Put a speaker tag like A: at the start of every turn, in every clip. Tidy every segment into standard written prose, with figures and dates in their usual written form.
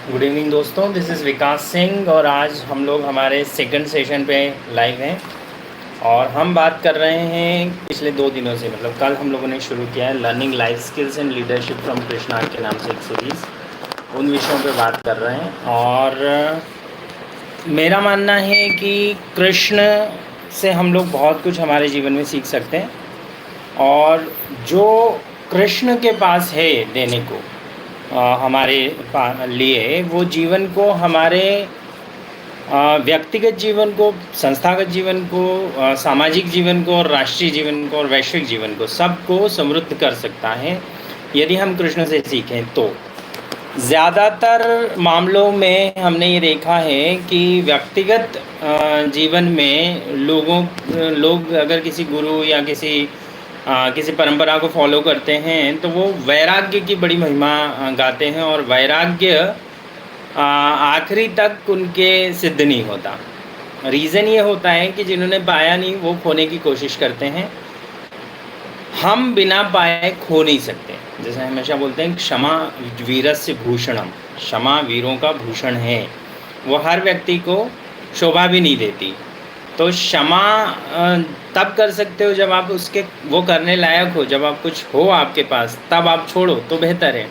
A: Good evening दोस्तों, this is विकास सिंह और आज हम लोग हमारे सेकंड सेशन पे लाइव हैं और हम बात कर रहे हैं पिछले 2 दिनों से। मतलब कल हम लोगों ने शुरू किया है learning life skills and leadership from Krishna के नाम से एक सीरीज़। उन विषयों पे बात कर रहे हैं और मेरा मानना है कि कृष्ण से हम लोग बहुत कुछ हमारे जीवन में सीख सकते हैं और जो कृष्ण के पास है देने को हमारे लिए, वो जीवन को, हमारे व्यक्तिगत जीवन को, संस्थागत जीवन को, सामाजिक जीवन को और राष्ट्रीय जीवन को और वैश्विक जीवन को, सबको समृद्ध कर सकता है यदि हम कृष्ण से सीखें तो। ज़्यादातर मामलों में हमने ये देखा है कि व्यक्तिगत जीवन में लोग अगर किसी गुरु या किसी परंपरा को फॉलो करते हैं तो वो वैराग्य की बड़ी महिमा गाते हैं और वैराग्य आखिरी तक उनके सिद्ध नहीं होता। रीज़न ये होता है कि जिन्होंने पाया नहीं वो खोने की कोशिश करते हैं। हम बिना पाए खो नहीं सकते। जैसे हमेशा बोलते हैं क्षमा वीरस्य भूषणम, क्षमा वीरों का भूषण है। वो हर व्यक्ति को शोभा भी नहीं देती। तो क्षमा तब कर सकते हो जब आप उसके वो करने लायक हो, जब आप कुछ हो आपके पास, तब आप छोड़ो तो बेहतर है।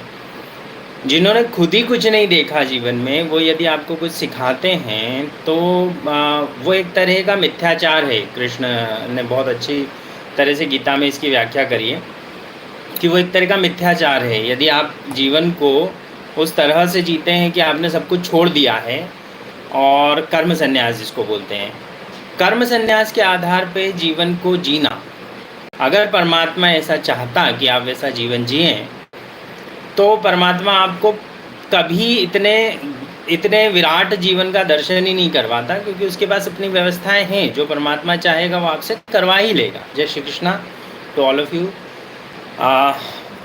A: जिन्होंने खुद ही कुछ नहीं देखा जीवन में, वो यदि आपको कुछ सिखाते हैं तो वो एक तरह का मिथ्याचार है। कृष्ण ने बहुत अच्छी तरह से गीता में इसकी व्याख्या करी है कि वो एक तरह का मिथ्याचार है। यदि आप जीवन को उस तरह से जीते हैं कि आपने सब कुछ छोड़ दिया है, और कर्म संन्यास जिसको बोलते हैं, कर्म संन्यास के आधार पे जीवन को जीना, अगर परमात्मा ऐसा चाहता कि आप वैसा जीवन जिएं तो परमात्मा आपको कभी इतने विराट जीवन का दर्शन ही नहीं करवाता, क्योंकि उसके पास अपनी व्यवस्थाएं हैं। जो परमात्मा चाहेगा वो आपसे करवा ही लेगा। Jai Shri Krishna to all of you.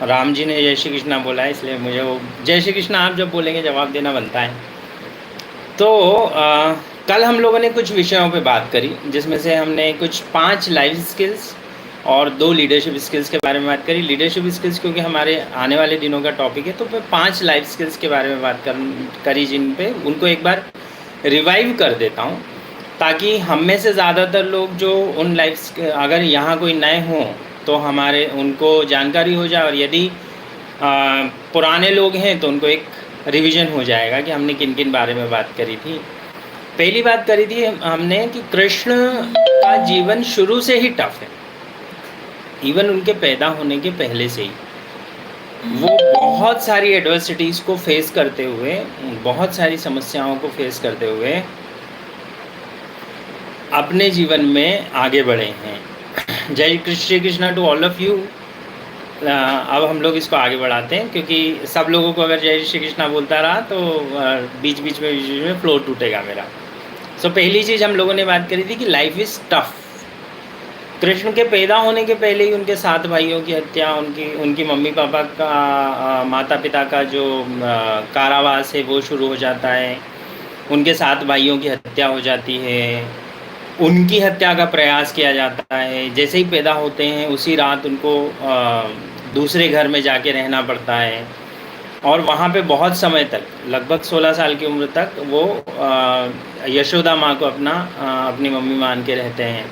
A: Ram ji ने जय श्री कृष्णा बोला है, इसलिए मुझे वो जय श्री कृष्णा आप जब बोलेंगे जवाब देना बनता है। तो कल हम लोगों ने कुछ विषयों पे बात करी, जिसमें से हमने कुछ 5 लाइफ स्किल्स और 2 लीडरशिप स्किल्स के बारे में बात करी। लीडरशिप स्किल्स क्योंकि हमारे आने वाले दिनों का टॉपिक है, तो मैं 5 लाइफ स्किल्स के बारे में बात करी, जिन पे उनको एक बार रिवाइव कर देता हूँ, ताकि हम में से ज़्यादातर लोग जो उन लाइफ, अगर यहाँ कोई नए हों तो हमारे उनको जानकारी हो जाए, और यदि पुराने लोग हैं तो उनको एक रिवीजन हो जाएगा कि हमने किन किन बारे में बात करी थी। पहली बात करी थी हमने कि कृष्ण का जीवन शुरू से ही टफ है। इवन उनके पैदा होने के पहले से ही वो बहुत सारी एडवर्सिटीज़ को फेस करते हुए, बहुत सारी समस्याओं को फेस करते हुए अपने जीवन में आगे बढ़े हैं। जय Shri Krishna to all of you. अब हम लोग इसको आगे बढ़ाते हैं, क्योंकि सब लोगों को अगर जय श्री कृष्णा बोलता रहा तो बीच बीच में फ्लो टूटेगा मेरा। सो पहली चीज़ हम लोगों ने बात करी थी कि लाइफ इज़ टफ। कृष्ण के पैदा होने के पहले ही उनके 7 भाइयों की हत्या, उनकी मम्मी पापा का, माता पिता का जो कारावास है वो शुरू हो जाता है। उनके 7 भाइयों की हत्या हो जाती है, उनकी हत्या का प्रयास किया जाता है। जैसे ही पैदा होते हैं उसी रात उनको दूसरे घर में जाके रहना पड़ता है, और वहाँ पे बहुत समय तक, लगभग 16 साल की उम्र तक वो यशोदा माँ को अपनी मम्मी मान के रहते हैं।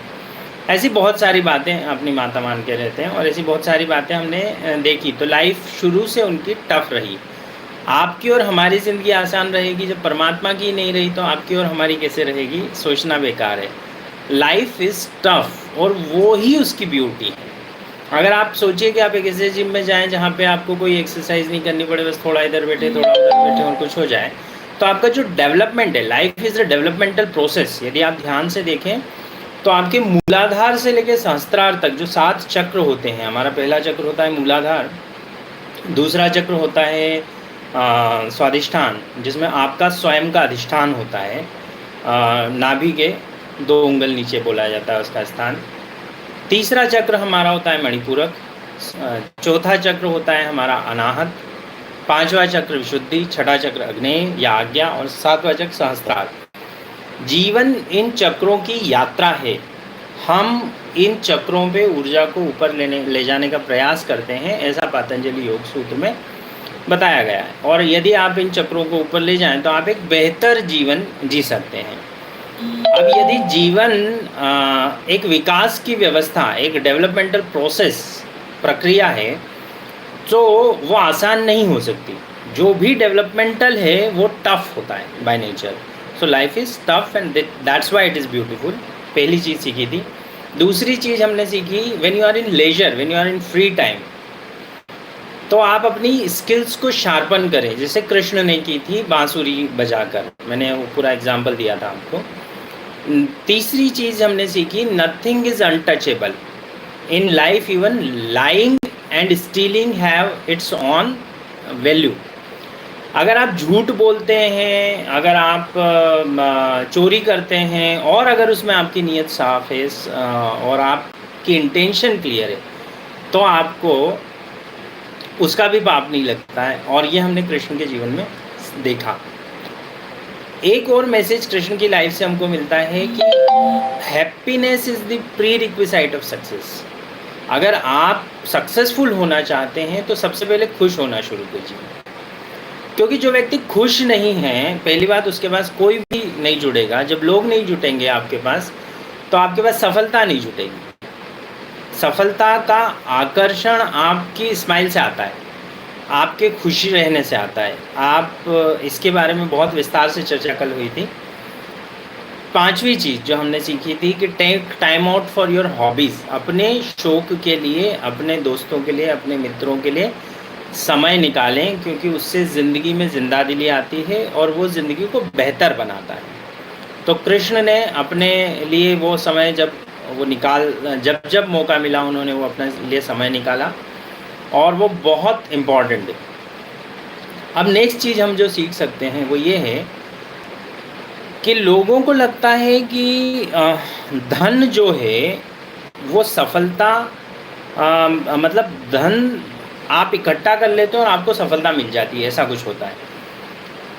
A: ऐसी बहुत सारी बातें अपनी माता मान के रहते हैं, और ऐसी बहुत सारी बातें हमने देखी। तो लाइफ शुरू से उनकी टफ रही। आपकी और हमारी ज़िंदगी आसान रहेगी जब परमात्मा की नहीं रही, तो आपकी और हमारी कैसे रहेगी, सोचना बेकार है। लाइफ इज़ टफ, और वो ही उसकी ब्यूटी है। अगर आप सोचिए कि आप एक ऐसे जिम में जाएं जहाँ पे आपको कोई एक्सरसाइज नहीं करनी पड़े, बस थोड़ा इधर बैठे थोड़ा उधर बैठे और कुछ हो जाए, तो आपका जो डेवलपमेंट है, life is a developmental process. यदि आप ध्यान से देखें तो आपके मूलाधार से लेकर सहस्त्रार तक जो 7 चक्र होते हैं, हमारा पहला चक्र होता है मूलाधार, दूसरा चक्र होता है स्वाधिष्ठान, जिसमें आपका स्वयं का अधिष्ठान होता है, नाभि के 2 उंगल नीचे बोला जाता है उसका स्थान। तीसरा चक्र हमारा होता है मणिपूरक, चौथा चक्र होता है हमारा अनाहत, 5वां चक्र विशुद्धि, 6ठा चक्र अग्नेय या आज्ञा, और 7वां चक्र सहस्त्रार। जीवन इन चक्रों की यात्रा है। हम इन चक्रों पे ऊर्जा को ऊपर ले जाने का प्रयास करते हैं, ऐसा पतंजलि योग सूत्र में बताया गया है। और यदि आप इन चक्रों को ऊपर ले जाएं तो आप एक बेहतर जीवन जी सकते हैं। अब यदि जीवन एक विकास की व्यवस्था, एक डेवलपमेंटल प्रोसेस, प्रक्रिया है, तो वो आसान नहीं हो सकती। जो भी डेवलपमेंटल है वो टफ होता है by nature. So life is tough and that's why it is beautiful. पहली चीज़ सीखी थी। दूसरी चीज़ हमने सीखी, when you are in laser, when you are in free time, तो आप अपनी स्किल्स को शार्पन करें, जैसे कृष्ण ने की थी बांसुरी बजाकर। मैंने वो पूरा एग्जाम्पल दिया था आपको। तीसरी चीज़ हमने सीखी, nothing is untouchable in life, even lying and stealing have it's on value. अगर आप झूठ बोलते हैं, अगर आप चोरी करते हैं, और अगर उसमें आपकी नीयत साफ है और आपकी इंटेंशन क्लियर है, तो आपको उसका भी पाप नहीं लगता है। और ये हमने कृष्ण के जीवन में देखा। एक और मैसेज कृष्ण की लाइफ से हमको मिलता है कि happiness is the pre requisite of success. अगर आप सक्सेसफुल होना चाहते हैं तो सबसे पहले खुश होना शुरू कीजिए, क्योंकि जो व्यक्ति खुश नहीं है, पहली बात उसके पास कोई भी नहीं जुड़ेगा। जब लोग नहीं जुटेंगे आपके पास, तो आपके पास सफलता नहीं जुटेगी। सफलता का आकर्षण आपकी स्माइल से आता है, आपके खुशी रहने से आता है। आप इसके बारे में बहुत विस्तार से चर्चा कल हुई थी। पांचवी चीज़ जो हमने सीखी थी कि take time out for your hobbies. अपने शौक के लिए, अपने दोस्तों के लिए, अपने मित्रों के लिए समय निकालें, क्योंकि उससे ज़िंदगी में ज़िंदादिली आती है और वो ज़िंदगी को बेहतर बनाता है। तो कृष्ण ने अपने लिए वो समय जब मौका मिला, उन्होंने वो अपने लिए समय निकाला, और वो बहुत इम्पॉर्टेंट है। अब नेक्स्ट चीज़ हम जो सीख सकते हैं वो ये है कि लोगों को लगता है कि धन जो है वो सफलता, मतलब धन आप इकट्ठा कर लेते हो और आपको सफलता मिल जाती है, ऐसा कुछ होता है।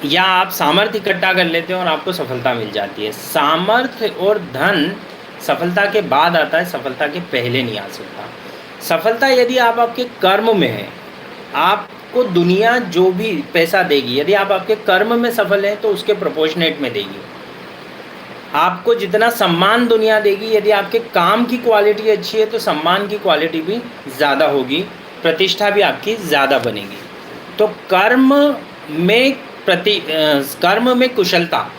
A: या आप सामर्थ्य इकट्ठा कर लेते हो और आपको सफलता मिल जाती है। सामर्थ्य और धन सफलता के बाद आता है, सफलता के पहले नहीं आ सकता। सफलता यदि आप आपके कर्म में है, आपको दुनिया जो भी पैसा देगी, यदि आप आपके कर्म में सफल हैं तो उसके प्रोपोर्शनेट में देगी। आपको जितना सम्मान दुनिया देगी, यदि आपके काम की क्वालिटी अच्छी है तो सम्मान की क्वालिटी भी ज़्यादा होगी, प्रतिष्ठा भी आपकी ज़्यादा बनेगी। तो कर्म में कुशलता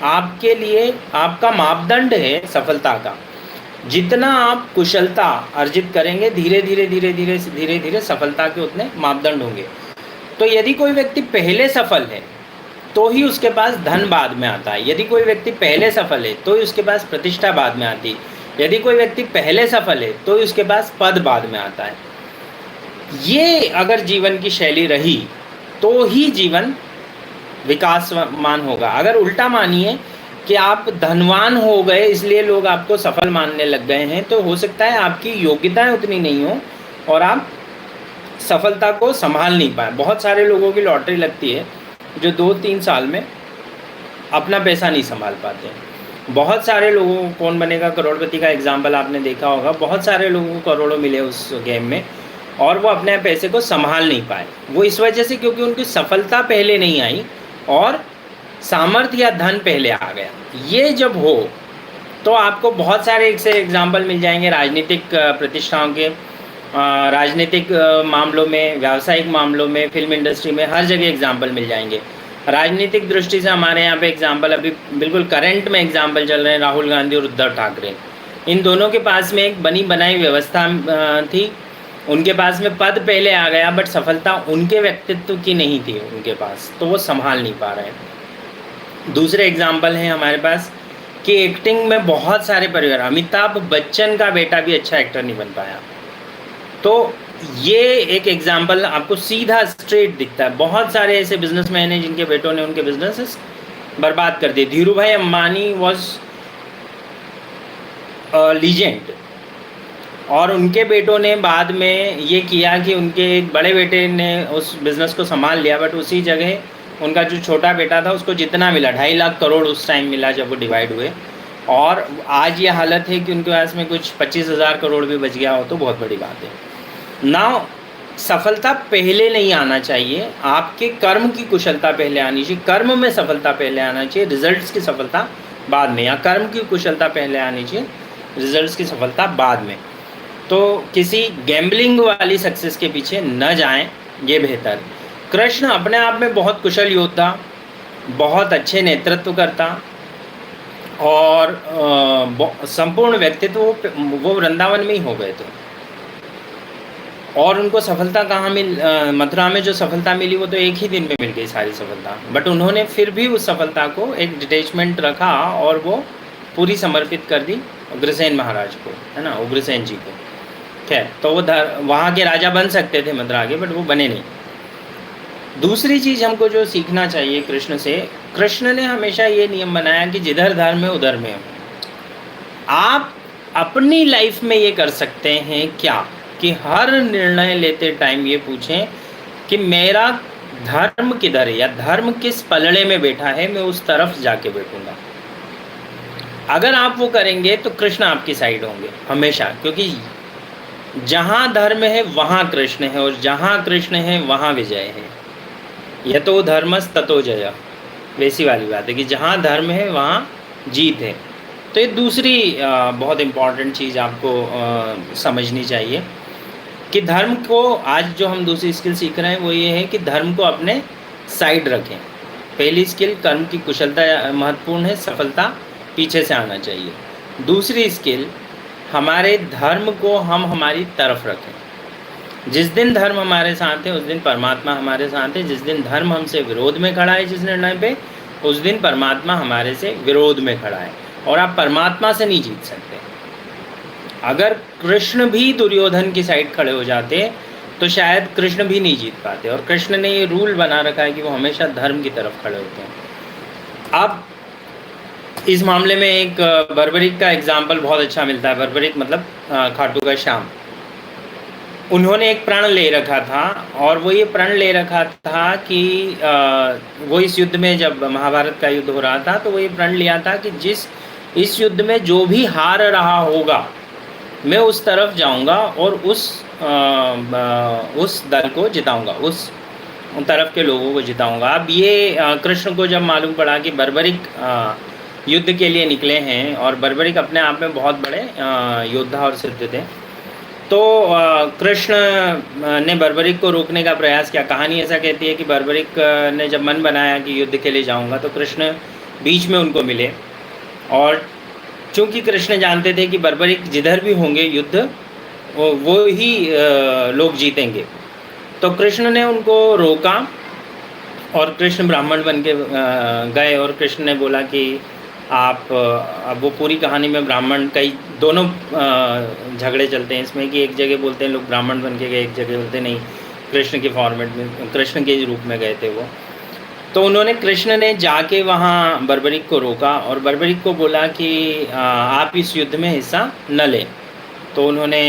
A: आपके लिए आपका मापदंड है सफलता का। जितना आप कुशलता अर्जित करेंगे, धीरे धीरे सफलता के उतने मापदंड होंगे। तो यदि कोई व्यक्ति पहले सफल है तो ही उसके पास धन बाद में आता है। यदि कोई व्यक्ति पहले सफल है तो ही उसके पास प्रतिष्ठा बाद में आती है। यदि कोई व्यक्ति पहले सफल है तो ही उसके पास पद बाद में आता है। ये अगर जीवन की शैली रही तो ही जीवन विकासमान होगा। अगर उल्टा मानिए कि आप धनवान हो गए इसलिए लोग आपको सफल मानने लग गए हैं, तो हो सकता है आपकी योग्यताएं उतनी नहीं हो और आप सफलता को संभाल नहीं पाए। बहुत सारे लोगों की लॉटरी लगती है जो 2-3 साल में अपना पैसा नहीं संभाल पाते। बहुत सारे लोगों को कौन बनेगा करोड़पति का एग्जाम्पल आपने देखा होगा। बहुत सारे लोगों को करोड़ों मिले उस गेम में और वो अपने पैसे को संभाल नहीं पाए। वो इस वजह से क्योंकि उनकी सफलता पहले नहीं आई और सामर्थ्य या धन पहले आ गया। ये जब हो तो आपको बहुत सारे एक से एग्जाम्पल मिल जाएंगे राजनीतिक प्रतिष्ठाओं के, राजनीतिक मामलों में, व्यावसायिक मामलों में, फिल्म इंडस्ट्री में, हर जगह एग्जाम्पल मिल जाएंगे। राजनीतिक दृष्टि से हमारे यहाँ पे एग्जाम्पल अभी बिल्कुल करंट में एग्जाम्पल चल रहे हैं राहुल गांधी और उद्धव ठाकरे। इन दोनों के पास में एक बनी बनाई व्यवस्था थी, उनके पास में पद पहले आ गया बट सफलता उनके व्यक्तित्व की नहीं थी उनके पास, तो वो संभाल नहीं पा रहे हैं। दूसरे एग्जाम्पल हैं हमारे पास कि एक्टिंग में बहुत सारे परिवार, अमिताभ बच्चन का बेटा भी अच्छा एक्टर नहीं बन पाया। तो ये एक एग्जाम्पल आपको सीधा स्ट्रेट दिखता है। बहुत सारे ऐसे बिजनेसमैन हैं जिनके बेटों ने उनके बिजनेसेस बर्बाद कर दिए। धीरू भाई अंबानी वॉज लीजेंड और उनके बेटों ने बाद में ये किया कि उनके एक बड़े बेटे ने उस बिज़नेस को संभाल लिया, बट उसी जगह उनका जो छोटा बेटा था उसको जितना मिला 2.5 लाख करोड़ उस टाइम मिला जब वो डिवाइड हुए, और आज ये हालत है कि उनके पास में कुछ 25,000 करोड़ भी बच गया हो तो बहुत बड़ी बात है। नाउ सफलता पहले नहीं आना चाहिए, आपके कर्म की कुशलता पहले आनी चाहिए, कर्म में सफलता पहले आना चाहिए, रिजल्ट्स की सफलता बाद में, या कर्म की कुशलता पहले आनी चाहिए, रिजल्ट्स की सफलता बाद में। तो किसी गैम्बलिंग वाली सक्सेस के पीछे न जाएं, ये बेहतर। कृष्ण अपने आप में बहुत कुशल योद्धा, बहुत अच्छे नेतृत्व करता, और संपूर्ण व्यक्तित्व वो वृंदावन में ही हो गए थे। और उनको सफलता कहाँ मथुरा में जो सफलता मिली वो तो एक ही दिन में मिल गई सारी सफलता, बट उन्होंने फिर भी उस सफलता को एक डिटैचमेंट रखा और वो पूरी समर्पित कर दी उग्रसेन महाराज को, है ना, उग्रसेन जी को। खैर, तो वो वहाँ के राजा बन सकते थे मथुरा के, बट वो बने नहीं। दूसरी चीज़ हमको जो सीखना चाहिए कृष्ण से, कृष्ण ने हमेशा ये नियम बनाया कि जिधर धर्म है उधर में हो। आप अपनी लाइफ में ये कर सकते हैं क्या कि हर निर्णय लेते टाइम ये पूछें कि मेरा धर्म किधर है, या धर्म किस पलड़े में बैठा है, मैं उस तरफ जाके बैठूंगा। अगर आप वो करेंगे तो कृष्ण आपकी साइड होंगे हमेशा, क्योंकि जहाँ धर्म है वहाँ कृष्ण है, और जहाँ कृष्ण है वहाँ विजय है। यह तो धर्मस ततो जय, वैसी वाली बात है कि जहाँ धर्म है वहाँ जीत है। तो ये दूसरी बहुत इम्पॉर्टेंट चीज़ आपको समझनी चाहिए कि धर्म को, आज जो हम दूसरी स्किल सीख रहे हैं वो ये है कि धर्म को अपने साइड रखें। पहली स्किल कर्म की कुशलता महत्वपूर्ण है, सफलता पीछे से आना चाहिए। दूसरी स्किल, हमारे धर्म को हम हमारी तरफ रखें। जिस दिन धर्म हमारे साथ है उस दिन परमात्मा हमारे साथ है, जिस दिन धर्म हमसे विरोध में खड़ा है जिस निर्णय पे, उस दिन परमात्मा हमारे से विरोध में खड़ा है, और आप परमात्मा से नहीं जीत सकते। अगर कृष्ण भी दुर्योधन की साइड खड़े हो जाते तो शायद कृष्ण भी नहीं जीत पाते, और कृष्ण ने ये रूल बना रखा है कि वो हमेशा धर्म की तरफ खड़े होते हैं। अब इस मामले में एक बर्बरिक का एग्जाम्पल बहुत अच्छा मिलता है। बर्बरिक मतलब खाटू का श्याम। उन्होंने एक प्रण ले रखा था, और वो ये प्रण ले रखा था कि वो इस युद्ध में, जब महाभारत का युद्ध हो रहा था, तो वो ये प्रण लिया था कि इस युद्ध में जो भी हार रहा होगा मैं उस तरफ जाऊंगा और उस दल को जिताऊंगा, उस तरफ के लोगों को जिताऊंगा। अब ये कृष्ण को जब मालूम पड़ा कि बर्बरिक युद्ध के लिए निकले हैं, और बर्बरिक अपने आप में बहुत बड़े योद्धा और सिद्ध थे, तो कृष्ण ने बर्बरिक को रोकने का प्रयास किया। कहानी ऐसा कहती है कि बर्बरिक ने जब मन बनाया कि युद्ध के लिए जाऊंगा, तो कृष्ण बीच में उनको मिले, और चूँकि कृष्ण जानते थे कि बर्बरिक जिधर भी होंगे युद्ध वो ही लोग जीतेंगे, तो कृष्ण ने उनको रोका, और कृष्ण ब्राह्मण बन के गए। और कृष्ण ने बोला कि आप, अब वो पूरी कहानी में ब्राह्मण, कई दोनों झगड़े चलते हैं इसमें कि एक जगह बोलते हैं लोग ब्राह्मण बन के गए, एक जगह बोलते नहीं, कृष्ण के फॉर्मेट में, कृष्ण के रूप में गए थे वो। तो उन्होंने, कृष्ण ने जाके वहाँ बर्बरिक को रोका और बर्बरिक को बोला कि आप इस युद्ध में हिस्सा न लें। तो उन्होंने,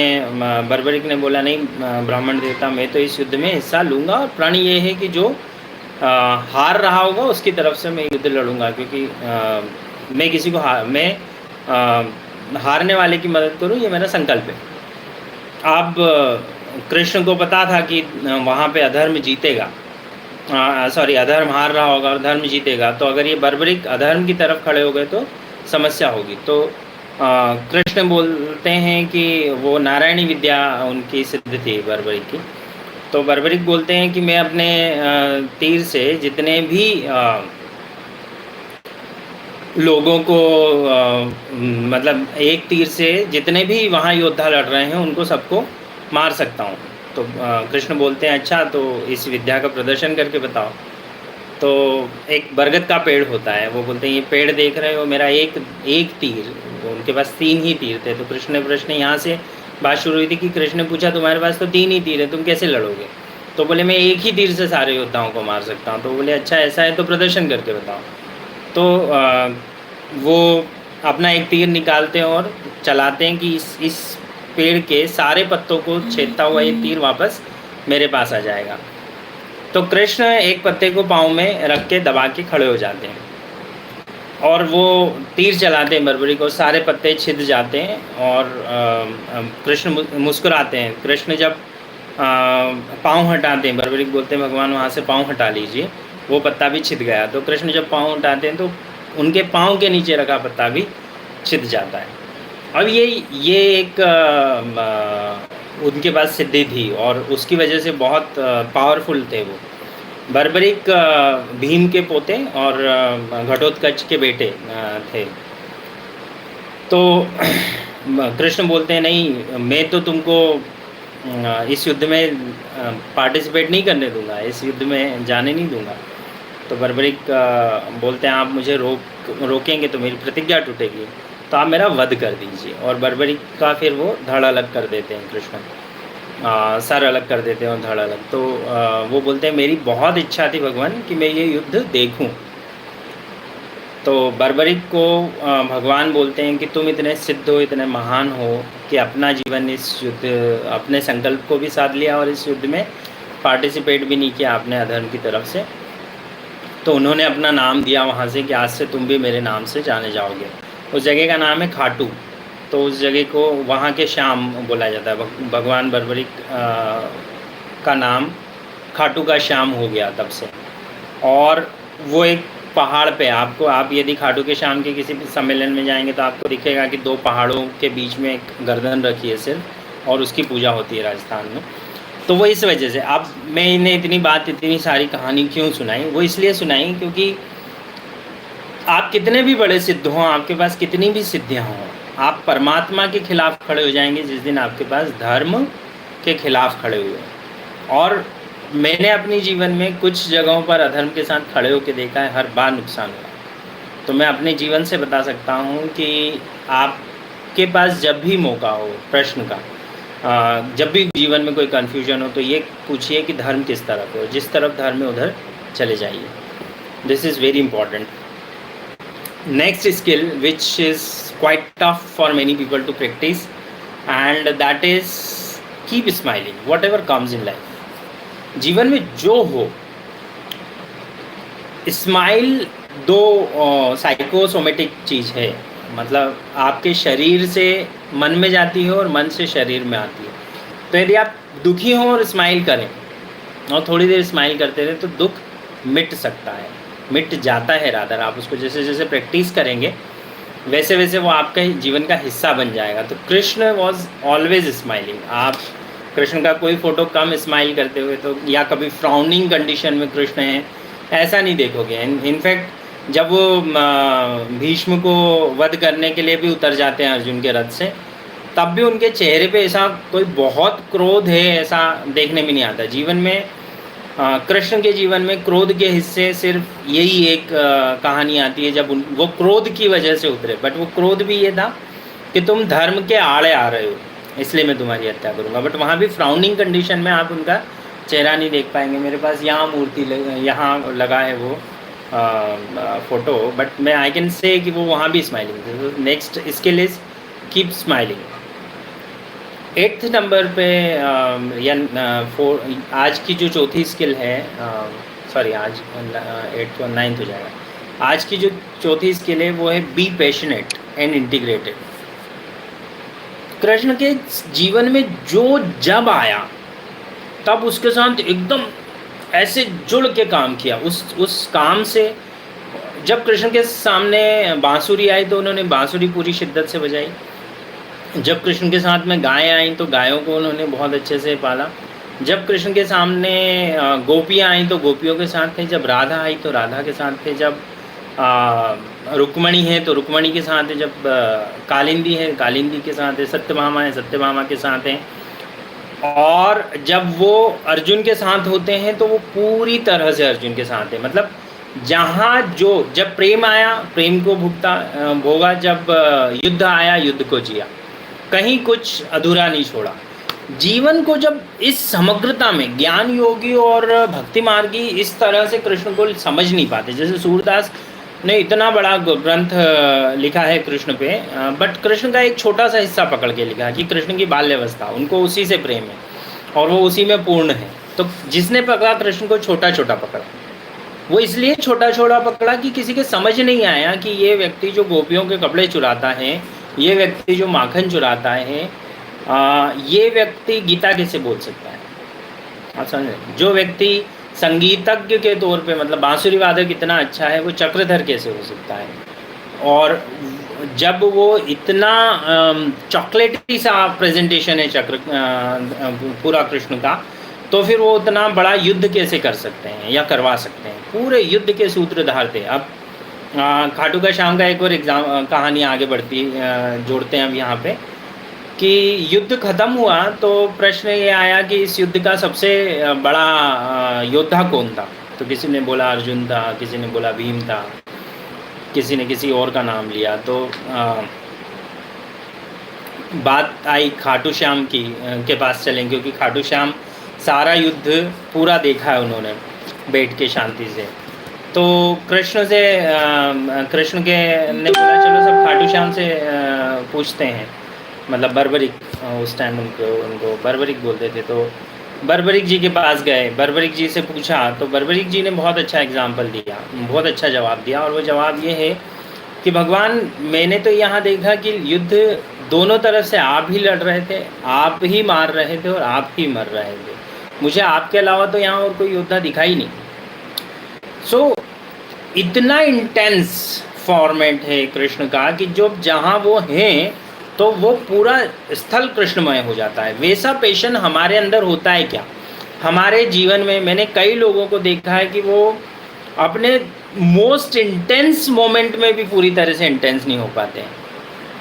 A: बर्बरिक ने बोला नहीं ब्राह्मण देवता, मैं तो इस युद्ध में हिस्सा लूँगा, और प्रण ये है कि जो हार रहा होगा उसकी तरफ से मैं युद्ध लड़ूंगा, क्योंकि मैं किसी को हारने वाले की मदद करूँ, ये मेरा संकल्प है। अब कृष्ण को पता था कि वहाँ पे अधर्म जीतेगा, अधर्म हार रहा होगा और धर्म जीतेगा, तो अगर ये बर्बरिक अधर्म की तरफ खड़े हो गए तो समस्या होगी। तो कृष्ण बोलते हैं कि वो नारायणी विद्या उनकी सिद्ध थी बर्बरिक की। तो बर्बरिक बोलते हैं कि मैं अपने तीर से जितने भी लोगों को मतलब एक तीर से जितने भी वहाँ योद्धा लड़ रहे हैं उनको सबको मार सकता हूँ। तो कृष्ण बोलते हैं अच्छा, तो इस विद्या का प्रदर्शन करके बताओ। तो एक बरगद का पेड़ होता है, वो बोलते हैं ये पेड़ देख रहे हो, मेरा एक तीर, उनके पास 3 ही तीर थे। तो कृष्ण ने प्रश्न यहाँ से बात शुरू हुई थी कि कृष्ण ने पूछा तुम्हारे पास तो 3 ही तीर है, तुम कैसे लड़ोगे? तो बोले मैं एक ही तीर से सारे योद्धाओं को मार सकता हूँ। तो बोले अच्छा ऐसा है तो प्रदर्शन करके बताओ। तो वो अपना एक तीर निकालते हैं और चलाते हैं कि इस पेड़ के सारे पत्तों को छेदता हुआ ये तीर वापस मेरे पास आ जाएगा। तो कृष्ण एक पत्ते को पाँव में रख के दबा के खड़े हो जाते हैं और वो तीर चलाते हैं बर्बरी को, सारे पत्ते छिद जाते हैं और कृष्ण मुस्कुराते हैं। कृष्ण जब पाँव हटाते हैं, बर्बरिक बोलते हैं भगवान वहाँ से पाँव हटा लीजिए, वो पत्ता भी छिद गया। तो कृष्ण जब पाँव हटाते हैं तो उनके पाँव के नीचे रखा पत्ता भी छिद जाता है। अब ये एक उनके पास सिद्धि थी और उसकी वजह से बहुत पावरफुल थे वो। बर्बरिक भीम के पोते और घटोत्कच के बेटे थे। तो कृष्ण बोलते हैं नहीं, मैं तो तुमको इस युद्ध में पार्टिसिपेट नहीं करने दूंगा, इस युद्ध में जाने नहीं दूंगा। तो बर्बरिक बोलते हैं आप मुझे रोकेंगे तो मेरी प्रतिज्ञा टूटेगी, तो आप मेरा वध कर दीजिए। और बर्बरिक का फिर वो धड़ अलग कर देते हैं कृष्ण, सर अलग कर देते हैं और धड़ अलग। तो वो बोलते हैं मेरी बहुत इच्छा थी भगवान कि मैं ये युद्ध देखूं। तो बर्बरिक को भगवान बोलते हैं कि तुम इतने सिद्ध हो, इतने महान हो कि अपना जीवन इस युद्ध, अपने संकल्प को भी साध लिया और इस युद्ध में पार्टिसिपेट भी नहीं किया आपने अधर्म की तरफ से। तो उन्होंने अपना नाम दिया वहाँ से कि आज से तुम भी मेरे नाम से जाने जाओगे। उस जगह का नाम है खाटू। तो उस जगह को वहाँ के श्याम बोला जाता है। भगवान बर्बरिक का नाम खाटू का श्याम हो गया तब से। और वो एक पहाड़ पे आपको, आप यदि खाटू के श्याम के किसी भी सम्मेलन में जाएंगे तो आपको दिखेगा कि दो पहाड़ों के बीच में एक गर्दन रखी है सिर्फ, और उसकी पूजा होती है राजस्थान में। तो वो इस वजह से, अब मैं इन्हें इतनी बात, इतनी सारी कहानी क्यों सुनाई, वो इसलिए सुनाई क्योंकि आप कितने भी बड़े सिद्ध हों, आपके पास कितनी भी सिद्धियाँ हों, आप परमात्मा के खिलाफ खड़े हो जाएंगे जिस दिन आपके पास धर्म के खिलाफ खड़े हुए। और मैंने अपने जीवन में कुछ जगहों पर अधर्म के साथ खड़े होकर देखा है, हर बार नुकसान हुआ। तो मैं अपने जीवन से बता सकता हूँ कि आपके पास जब भी मौका हो प्रश्न का, जब भी जीवन में कोई कन्फ्यूजन हो, तो ये पूछिए कि धर्म किस तरफ है, जिस तरफ धर्म है उधर चले जाइए। This is very important. Next skill which is quite tough for many people to practice, and that is keep smiling whatever comes in life. जीवन में जो हो, स्माइल दो साइकोसोमेटिक चीज़ है, मतलब आपके शरीर से मन में जाती है और मन से शरीर में आती है। तो यदि आप दुखी हों और स्माइल करें और थोड़ी देर स्माइल करते रहे तो दुख मिट सकता है, मिट जाता है रादर। आप उसको जैसे जैसे प्रैक्टिस करेंगे वैसे वैसे वो आपके जीवन का हिस्सा बन जाएगा। तो कृष्ण वॉज ऑलवेज स्माइलिंग। आप कृष्ण का कोई फ़ोटो कम स्माइल करते हुए तो, या कभी फ्राउनिंग कंडीशन में कृष्ण हैं, ऐसा नहीं देखोगे। इनफैक्ट जब वो भीष्म को वध करने के लिए भी उतर जाते हैं अर्जुन के रथ से, तब भी उनके चेहरे पे ऐसा कोई बहुत क्रोध है ऐसा देखने में नहीं आता। जीवन में कृष्ण के जीवन में क्रोध के हिस्से सिर्फ यही एक कहानी आती है जब वो क्रोध की वजह से उतरे। बट वो क्रोध भी ये था कि तुम धर्म के आड़े आ रहे हो, इसलिए मैं तुम्हारी हत्या करूँगा। बट वहाँ भी फ्राउनिंग कंडीशन में आप उनका चेहरा नहीं देख पाएंगे। मेरे पास यहाँ मूर्ति यहाँ लगा है वो फ़ोटो, बट मैं आई कैन से कि वो वहाँ भी स्माइलिंग थे। Next skill is keep smiling. 8th number पे या आज की जो चौथी स्किल है, सॉरी आज 8th और 9th हो जाएगा। आज की जो चौथी स्किल है वो है be passionate and integrated. Krishna के जीवन में जो जब आया तब उसके साथ एकदम ऐसे जुड़ के काम किया। उस काम से, जब कृष्ण के सामने बांसुरी आई तो उन्होंने बांसुरी पूरी शिद्दत से बजाई। जब कृष्ण के साथ में गायें आई तो गायों को उन्होंने बहुत अच्छे से पाला। जब कृष्ण के सामने गोपियाँ आई तो गोपियों के साथ थे। जब राधा आई तो राधा के साथ थे। जब रुक्मणी है तो रुक्मणी के साथ है। जब कालिंदी है कालिंदी के साथ है। सत्यभामा है सत्यभामा के साथ हैं। और जब वो अर्जुन के साथ होते हैं तो वो पूरी तरह से अर्जुन के साथ है। मतलब जहाँ जो, जब प्रेम आया प्रेम को भोगा, जब युद्ध आया युद्ध को जिया, कहीं कुछ अधूरा नहीं छोड़ा। जीवन को जब इस समग्रता में ज्ञान योगी और भक्ति मार्गी इस तरह से कृष्ण को समझ नहीं पाते। जैसे सूरदास ने इतना बड़ा ग्रंथ लिखा है कृष्ण पे, बट कृष्ण का एक छोटा सा हिस्सा पकड़ के लिखा कि कृष्ण की बाल्यावस्था, उनको उसी से प्रेम है और वो उसी में पूर्ण है। तो जिसने पकड़ा कृष्ण को छोटा छोटा पकड़ा। वो इसलिए छोटा छोटा पकड़ा कि किसी के समझ नहीं आया कि ये व्यक्ति जो गोपियों के कपड़े चुराता है, ये व्यक्ति जो माखन चुराता है, ये व्यक्ति गीता कैसे बोल सकता है। आप समझे? जो व्यक्ति संगीतज्ञ के तौर पे, मतलब बांसुरी वादक इतना अच्छा है, वो चक्रधर कैसे हो सकता है? और जब वो इतना चॉकलेटी सा प्रेजेंटेशन है चक्र पूरा कृष्ण का, तो फिर वो उतना बड़ा युद्ध कैसे कर सकते हैं या करवा सकते हैं? पूरे युद्ध के सूत्रधार थे। अब खाटू का श्याम का एक और एग्जाम कहानी आगे बढ़ती जोड़ते हैं अब यहाँ पे, कि युद्ध खत्म हुआ तो प्रश्न ये आया कि इस युद्ध का सबसे बड़ा योद्धा कौन था? तो किसी ने बोला अर्जुन था, किसी ने बोला भीम था, किसी ने किसी और का नाम लिया। तो बात आई खाटू श्याम की के पास चलें, क्योंकि खाटू श्याम सारा युद्ध पूरा देखा है उन्होंने बैठ के शांति से। तो कृष्ण से कृष्ण के ने बोला चलो सब खाटू श्याम से पूछते हैं, मतलब बर्बरिक, उस टाइम उनको बर्बरिक बोलते थे। तो बर्बरिक जी के पास गए, बर्बरिक जी से पूछा, तो बर्बरिक जी ने बहुत अच्छा एग्जाम्पल दिया, बहुत अच्छा जवाब दिया। और वो जवाब ये है कि भगवान, मैंने तो यहाँ देखा कि युद्ध दोनों तरफ से आप ही लड़ रहे थे, आप ही मार रहे थे और आप ही मर रहे थे, मुझे आपके अलावा तो यहाँ और कोई योद्धा दिखाई नहीं। सो इतना इंटेंस फॉर्मेट है कृष्ण का कि जो जहाँ वो हैं तो वो पूरा स्थल कृष्णमय हो जाता है। वैसा पैशन हमारे अंदर होता है क्या? हमारे जीवन में मैंने कई लोगों को देखा है कि वो अपने मोस्ट इंटेंस मोमेंट में भी पूरी तरह से इंटेंस नहीं हो पाते हैं।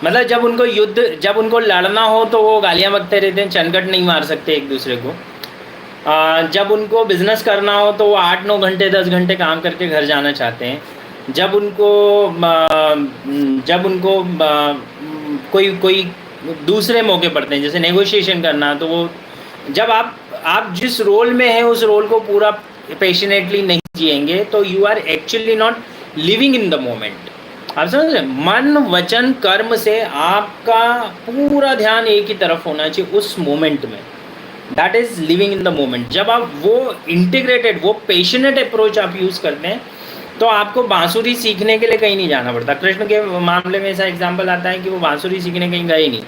A: मतलब जब उनको लड़ना हो तो वो गालियाँ बकते रहते हैं, चनकट नहीं मार सकते एक दूसरे को। जब उनको बिजनेस करना हो तो वो 8-9 घंटे 10 घंटे काम करके घर जाना चाहते हैं। जब उनको कोई दूसरे मौके पड़ते हैं, जैसे नेगोशिएशन करना, तो वो जब आप जिस रोल में हैं उस रोल को पूरा पैशनेटली नहीं जिएंगे तो you are actually not living in the moment. आप समझ रहे? मन वचन कर्म से आपका पूरा ध्यान एक ही तरफ होना चाहिए उस मोमेंट में। That is living in the moment. जब आप वो इंटीग्रेटेड, वो पैशनेट अप्रोच आप यूज़ करते हैं तो आपको बांसुरी सीखने के लिए कहीं नहीं जाना पड़ता। कृष्ण के मामले में ऐसा एग्जाम्पल आता है कि वो बांसुरी सीखने कहीं गए नहीं,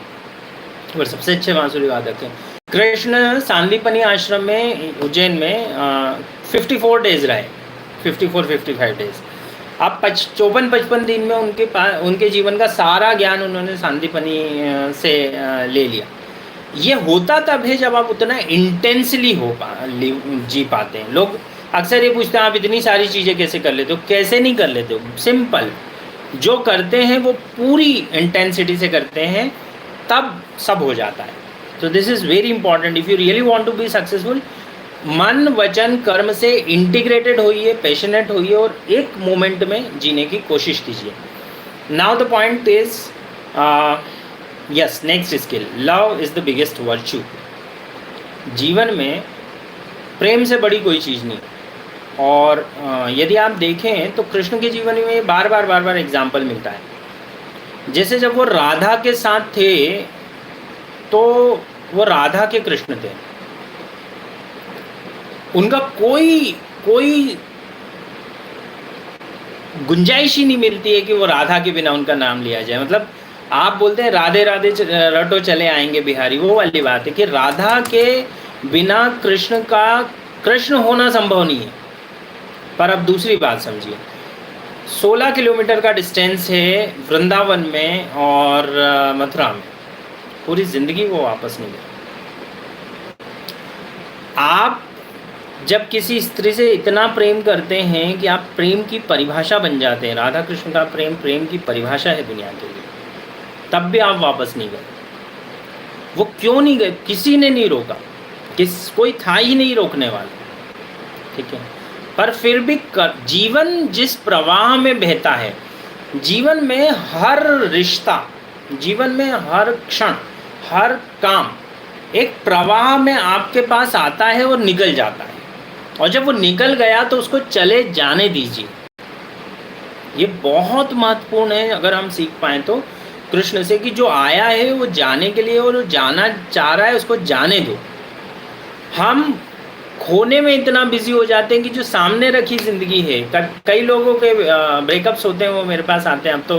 A: वो सबसे अच्छे बांसुरी वादक हैं। कृष्ण सांदीपनी आश्रम में उज्जैन में 54 डेज रहे, 54-55 डेज। अब 54-55 दिन में उनके जीवन का सारा ज्ञान उन्होंने सांदीपनी से ले लिया। ये होता तब है जब आप उतना इंटेंसली जी पाते हैं। लोग अक्सर ये पूछते हैं आप इतनी सारी चीज़ें कैसे कर लेते हो? कैसे नहीं कर लेते हो? सिंपल, जो करते हैं वो पूरी इंटेंसिटी से करते हैं, तब सब हो जाता है। तो this is very important. If you really want to be successful, मन वचन कर्म से इंटीग्रेटेड होइए, पैशनेट होइए और एक मोमेंट में जीने की कोशिश कीजिए। Now the point is yes, next skill, love is the biggest virtue. जीवन में प्रेम से बड़ी कोई चीज़ नहीं। और यदि आप देखें तो कृष्ण के जीवन में बार बार एग्जाम्पल मिलता है। जैसे जब वो राधा के साथ थे तो वो राधा के कृष्ण थे, उनका कोई गुंजाइश ही नहीं मिलती है कि वो राधा के बिना उनका नाम लिया जाए। मतलब आप बोलते हैं राधे राधे रटो चले आएंगे बिहारी, वो वाली बात है कि राधा के बिना कृष्ण होना संभव नहीं है। पर अब दूसरी बात समझिए, 16 किलोमीटर का डिस्टेंस है वृंदावन में और मथुरा में, पूरी ज़िंदगी वो वापस नहीं गए। आप जब किसी स्त्री से इतना प्रेम करते हैं कि आप प्रेम की परिभाषा बन जाते हैं, राधा कृष्ण का प्रेम की परिभाषा है दुनिया के लिए, तब भी आप वापस नहीं गए। वो क्यों नहीं गए? किसी ने नहीं रोका, कोई था ही नहीं रोकने वाला, ठीक है। पर फिर भी जीवन जिस प्रवाह में बहता है, जीवन में हर रिश्ता, जीवन में हर क्षण, हर काम एक प्रवाह में आपके पास आता है और निकल जाता है। और जब वो निकल गया तो उसको चले जाने दीजिए। ये बहुत महत्वपूर्ण है अगर हम सीख पाएँ तो कृष्ण से, कि जो आया है वो जाने के लिए और जाना चाह रहा है उसको जाने दो। हम खोने में इतना बिजी हो जाते हैं कि जो सामने रखी ज़िंदगी है, कई लोगों के ब्रेकअप्स होते हैं, वो मेरे पास आते हैं। अब तो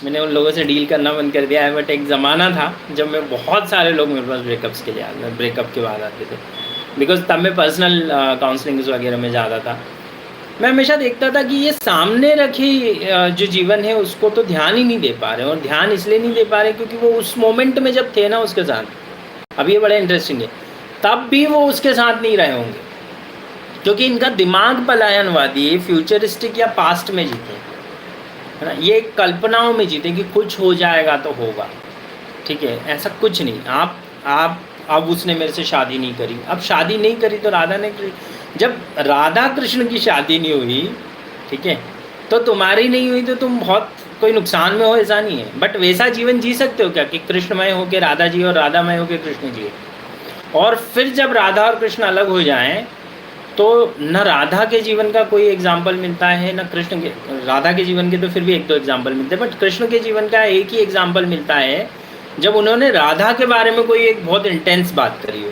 A: मैंने उन लोगों से डील करना बंद कर दिया है, बट एक ज़माना था जब मैं बहुत सारे लोग मेरे पास ब्रेकअप्स के लिए आते, ब्रेकअप के बाद आते थे। बिकॉज तब मैं पर्सनल काउंसलिंग वगैरह में ज़्यादा था। मैं हमेशा देखता था कि ये सामने रखी जो जीवन है उसको तो ध्यान ही नहीं दे पा रहे, और ध्यान इसलिए नहीं दे पा रहे क्योंकि वो उस मोमेंट में जब थे ना उसके साथ, अब ये बड़ा इंटरेस्टिंग है, तब भी वो उसके साथ नहीं रहे होंगे, क्योंकि इनका दिमाग पलायनवादी है, फ्यूचरिस्टिक या पास्ट में जीते, है ना, ये कल्पनाओं में जीते कि कुछ हो जाएगा तो होगा, ठीक है, ऐसा कुछ नहीं। आप अब उसने मेरे से शादी नहीं करी, अब शादी नहीं करी तो राधा ने करी, जब राधा कृष्ण की शादी नहीं हुई, ठीक है, तो तुम्हारी नहीं हुई तो तुम बहुत कोई नुकसान में हो, ऐसा नहीं है। बट वैसा जीवन जी सकते हो क्या कि कृष्णमय हो के राधा जी और राधामय हो के कृष्ण जी, और फिर जब राधा और कृष्ण अलग हो जाएं तो न राधा के जीवन का कोई एग्जाम्पल मिलता है, न कृष्ण के, राधा के जीवन के तो फिर भी एक दो एग्जाम्पल मिलते हैं, बट कृष्ण के जीवन का एक ही एग्जाम्पल मिलता है जब उन्होंने राधा के बारे में कोई एक बहुत इंटेंस बात करी हो,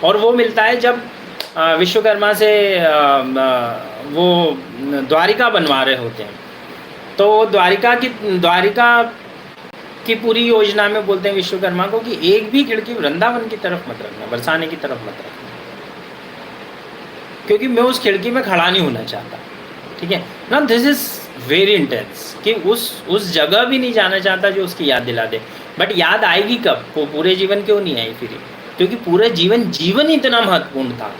A: और वो मिलता है जब विश्वकर्मा से वो द्वारिका बनवा रहे होते हैं, तो द्वारिका की पूरी योजना में बोलते हैं विश्वकर्मा को कि एक भी खिड़की वृंदावन की तरफ मत रखना, बरसाने की तरफ मत रखना, क्योंकि मैं उस खिड़की में खड़ा नहीं होना चाहता, ठीक है ना। दिस इज वेरी इंटेंस कि उस जगह भी नहीं जाना चाहता जो उसकी याद दिला दे। बट याद आएगी कब, वो पूरे जीवन क्यों नहीं आई फिर, क्योंकि पूरे जीवन इतना महत्वपूर्ण था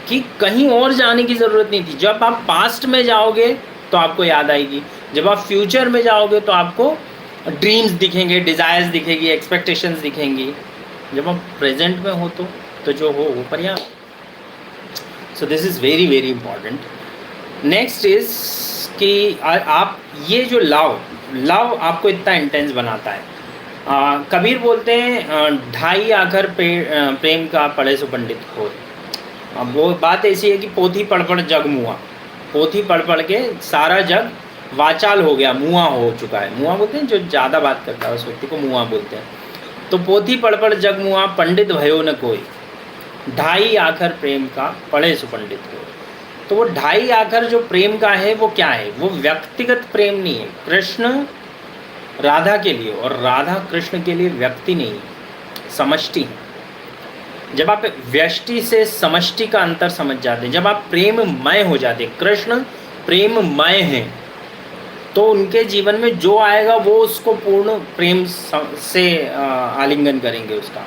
A: कि कहीं और जाने की ज़रूरत नहीं थी। जब आप पास्ट में जाओगे तो आपको याद आएगी, जब आप फ्यूचर में जाओगे तो आपको ड्रीम्स दिखेंगे, डिज़ायर्स दिखेगी, एक्सपेक्टेशंस दिखेंगी। जब आप प्रेजेंट में हो तो जो हो वो पर्याप्त। So this is very very important. Next is कि आप ये जो लव आपको इतना इंटेंस बनाता है। कबीर बोलते हैं ढाई आखर प्रेम का पढ़े सो पंडित हो। अब वो बात ऐसी है कि पोथी पढ़ पढ़ जग मुआ, पोथी पढ़ पढ़ के सारा जग वाचाल हो गया, मुआ हो चुका है। मुआ बोलते हैं जो ज़्यादा बात करता है उस व्यक्ति को मुआ बोलते हैं। तो पोथी पढ़ पढ़ जग मुआ, पंडित भयो न कोई, ढाई आखर प्रेम का पढ़े सो पंडित हो। तो वो ढाई आखर जो प्रेम का है वो क्या है, वो व्यक्तिगत प्रेम नहीं है, कृष्ण राधा के लिए और राधा कृष्ण के लिए व्यक्ति नहीं, समष्टि है। जब आप व्यष्टि से समष्टि का अंतर समझ जाते हैं, जब आप प्रेममय हो जाते हैं, कृष्ण प्रेममय हैं, तो उनके जीवन में जो आएगा वो उसको पूर्ण प्रेम से आलिंगन करेंगे उसका,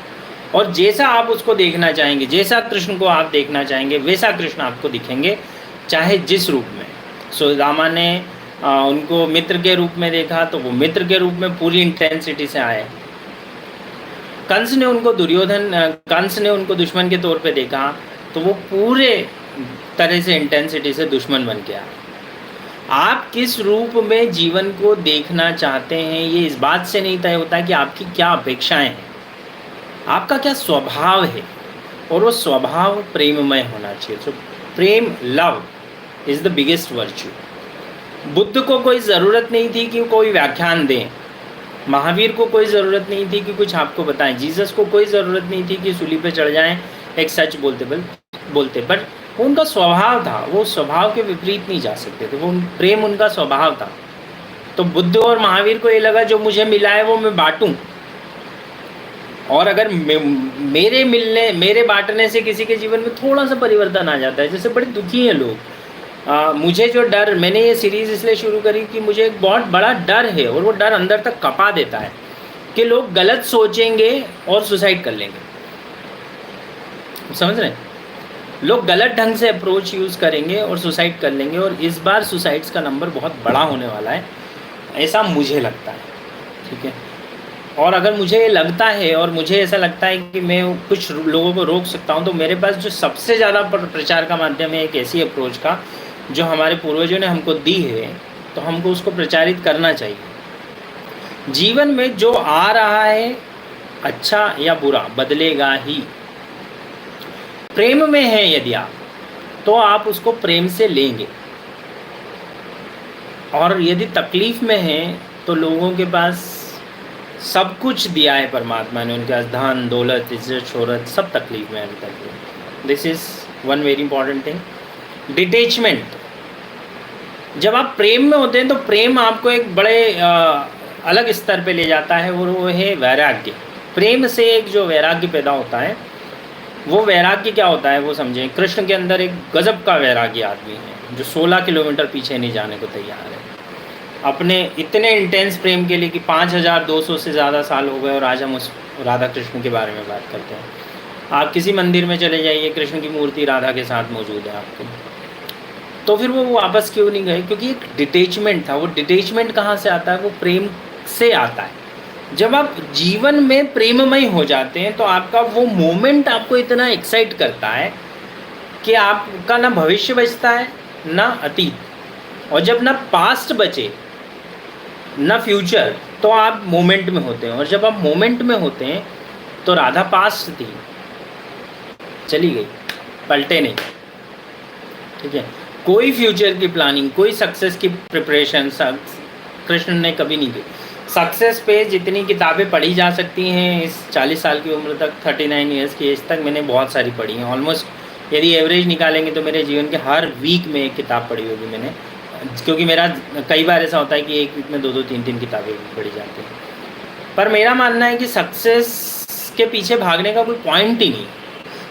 A: और जैसा आप उसको देखना चाहेंगे, जैसा कृष्ण को आप देखना चाहेंगे वैसा कृष्ण आपको दिखेंगे, चाहे जिस रूप में। सुदामा ने उनको मित्र के रूप में देखा तो वो मित्र के रूप में पूरी इंटेंसिटी से आए। कंस ने उनको दुश्मन के तौर पे देखा तो वो पूरे तरह से इंटेंसिटी से दुश्मन बन गया। आप किस रूप में जीवन को देखना चाहते हैं ये इस बात से नहीं तय होता कि आपकी क्या अपेक्षाएं हैं, आपका क्या स्वभाव है, और वो स्वभाव प्रेममय होना चाहिए। सो प्रेम, love is the biggest virtue. Buddha को कोई ज़रूरत नहीं थी कि कोई व्याख्यान दें, महावीर को कोई ज़रूरत नहीं थी कि कुछ आपको बताएं, जीसस को कोई ज़रूरत नहीं थी कि सूली पे चढ़ जाएं एक सच बोलते, बट वो उनका स्वभाव था, वो स्वभाव के विपरीत नहीं जा सकते थे, वो प्रेम उनका स्वभाव था। तो बुद्ध और महावीर को ये लगा जो मुझे मिला है वो मैं बांटूं, और अगर मेरे बांटने से किसी के जीवन में थोड़ा सा परिवर्तन आ जाता है, जैसे बड़े दुखी हैं लोग, मुझे जो डर, मैंने ये सीरीज़ इसलिए शुरू करी कि मुझे एक बहुत बड़ा डर है, और वो डर अंदर तक कपा देता है कि लोग गलत सोचेंगे और सुसाइड कर लेंगे। समझ रहे हैं, लोग गलत ढंग से अप्रोच यूज़ करेंगे और सुसाइड कर लेंगे, और इस बार सुसाइड्स का नंबर बहुत बड़ा होने वाला है, ऐसा मुझे लगता है, ठीक है। और अगर मुझे लगता है और मुझे ऐसा लगता है कि मैं कुछ लोगों को रोक सकता हूँ, तो मेरे पास जो सबसे ज़्यादा प्रचार का माध्यम है एक ऐसी अप्रोच का जो हमारे पूर्वजों ने हमको दी है, तो हमको उसको प्रचारित करना चाहिए। जीवन में जो आ रहा है अच्छा या बुरा बदलेगा ही। प्रेम में है यदि आप, तो आप उसको प्रेम से लेंगे, और यदि तकलीफ़ में है तो लोगों के पास सब कुछ दिया है परमात्मा ने, उनके पास धन दौलत इज्जत शोहरत सब तकलीफ में अभी तक। This is one very important thing, detachment. जब आप प्रेम में होते हैं तो प्रेम आपको एक बड़े अलग स्तर पे ले जाता है, और वो है वैराग्य। प्रेम से एक जो वैराग्य पैदा होता है वो वैराग्य क्या होता है वो समझें। कृष्ण के अंदर एक गजब का वैराग्य आदमी है जो 16 किलोमीटर पीछे नहीं जाने को तैयार है अपने इतने इंटेंस प्रेम के लिए कि 5200 से ज़्यादा साल हो गए और आज हम उस राधा कृष्ण के बारे में बात करते हैं। आप किसी मंदिर में चले जाइए, कृष्ण की मूर्ति राधा के साथ मौजूद है आपको, तो फिर वो वापस क्यों नहीं गए? क्योंकि एक डिटेचमेंट था। वो डिटेचमेंट कहाँ से आता है? वो प्रेम से आता है। जब आप जीवन में प्रेममय हो जाते हैं तो आपका वो मोमेंट आपको इतना एक्साइट करता है कि आपका ना भविष्य बचता है ना अतीत, और जब ना पास्ट बचे ना फ्यूचर, तो आप मोमेंट में होते हैं। और जब आप मोमेंट में होते हैं तो राधा पास्ट थी, चली गई, पलटे नहीं, ठीक है। कोई फ्यूचर की प्लानिंग, कोई सक्सेस की प्रिपरेशन कृष्ण ने कभी नहीं की। सक्सेस पे जितनी किताबें पढ़ी जा सकती हैं इस 40 साल की उम्र तक, 39 ईयर्स की एज तक मैंने बहुत सारी पढ़ी हैं। ऑलमोस्ट यदि एवरेज निकालेंगे तो मेरे जीवन के हर वीक में एक किताब पढ़ी होगी मैंने, क्योंकि मेरा कई बार ऐसा होता है कि एक वीक में 2-2, 3-3 किताबें पढ़ी जाती हैं। पर मेरा मानना है कि सक्सेस के पीछे भागने का कोई पॉइंट ही नहीं।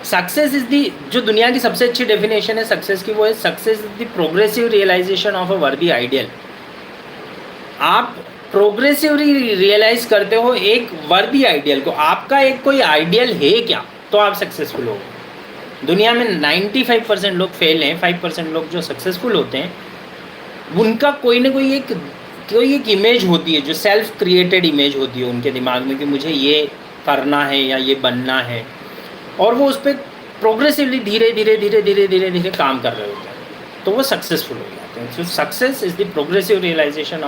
A: सक्सेस इज़ दी, जो दुनिया की सबसे अच्छी डेफिनेशन है सक्सेस की, वो है success is the progressive realisation of a worthy ideal. आप प्रोग्रेसिवली रियलाइज करते हो एक वर्दी आइडियल को। आपका एक कोई आइडियल है क्या, तो आप सक्सेसफुल हो। दुनिया में 95% लोग फेल हैं, 5% लोग जो सक्सेसफुल होते हैं उनका कोई ना कोई एक इमेज होती है, जो सेल्फ क्रिएटेड इमेज होती है उनके दिमाग में कि मुझे ये करना है या ये बनना है, और वो उस पर प्रोग्रेसिवली धीरे धीरे काम कर रहे होते हैं, तो वो सक्सेसफुल हो जाते हैं। So success is the progressive realisation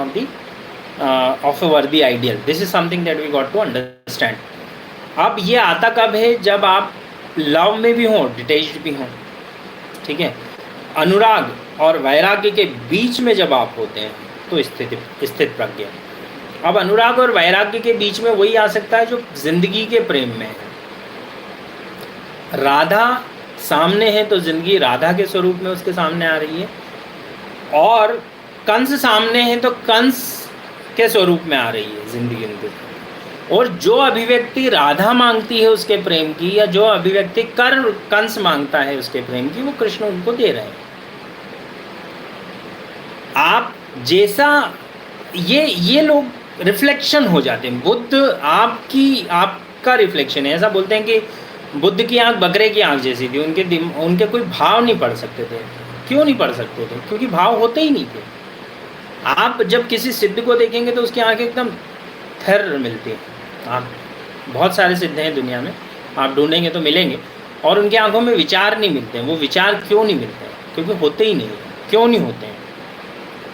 A: of a worthy ideal. This is something that we got to understand. अब ये आता कब है? जब आप लव में भी हों, डिटेच्ड भी हों, ठीक है। अनुराग और वैराग्य के बीच में जब आप होते हैं तो स्थित प्रज्ञ। अब अनुराग और वैराग्य के बीच में वही आ सकता है जो जिंदगी के प्रेम में है। राधा सामने है तो जिंदगी राधा के स्वरूप में उसके सामने आ रही है, और कंस सामने है तो कंस के स्वरूप में आ रही है जिंदगी उनके। और जो अभिव्यक्ति राधा मांगती है उसके प्रेम की, या जो अभिव्यक्ति कंस मांगता है उसके प्रेम की, वो कृष्ण उनको दे रहे हैं। आप जैसा ये लोग रिफ्लेक्शन हो जाते हैं। बुद्ध आपका रिफ्लेक्शन है। ऐसा बोलते हैं कि बुद्ध की आंख बकरे की आंख जैसी थी, उनके कोई भाव नहीं पढ़ सकते थे। क्यों नहीं पढ़ सकते थे? क्योंकि भाव होते ही नहीं थे। आप जब किसी सिद्ध को देखेंगे तो उसकी आंखें एकदम थर मिलती हैं। आप बहुत सारे सिद्ध हैं दुनिया में, आप ढूंढेंगे तो मिलेंगे, और उनकी आंखों में विचार नहीं मिलते हैं। वो विचार क्यों नहीं मिलते हैं? क्योंकि होते ही नहीं है। क्यों नहीं होते हैं?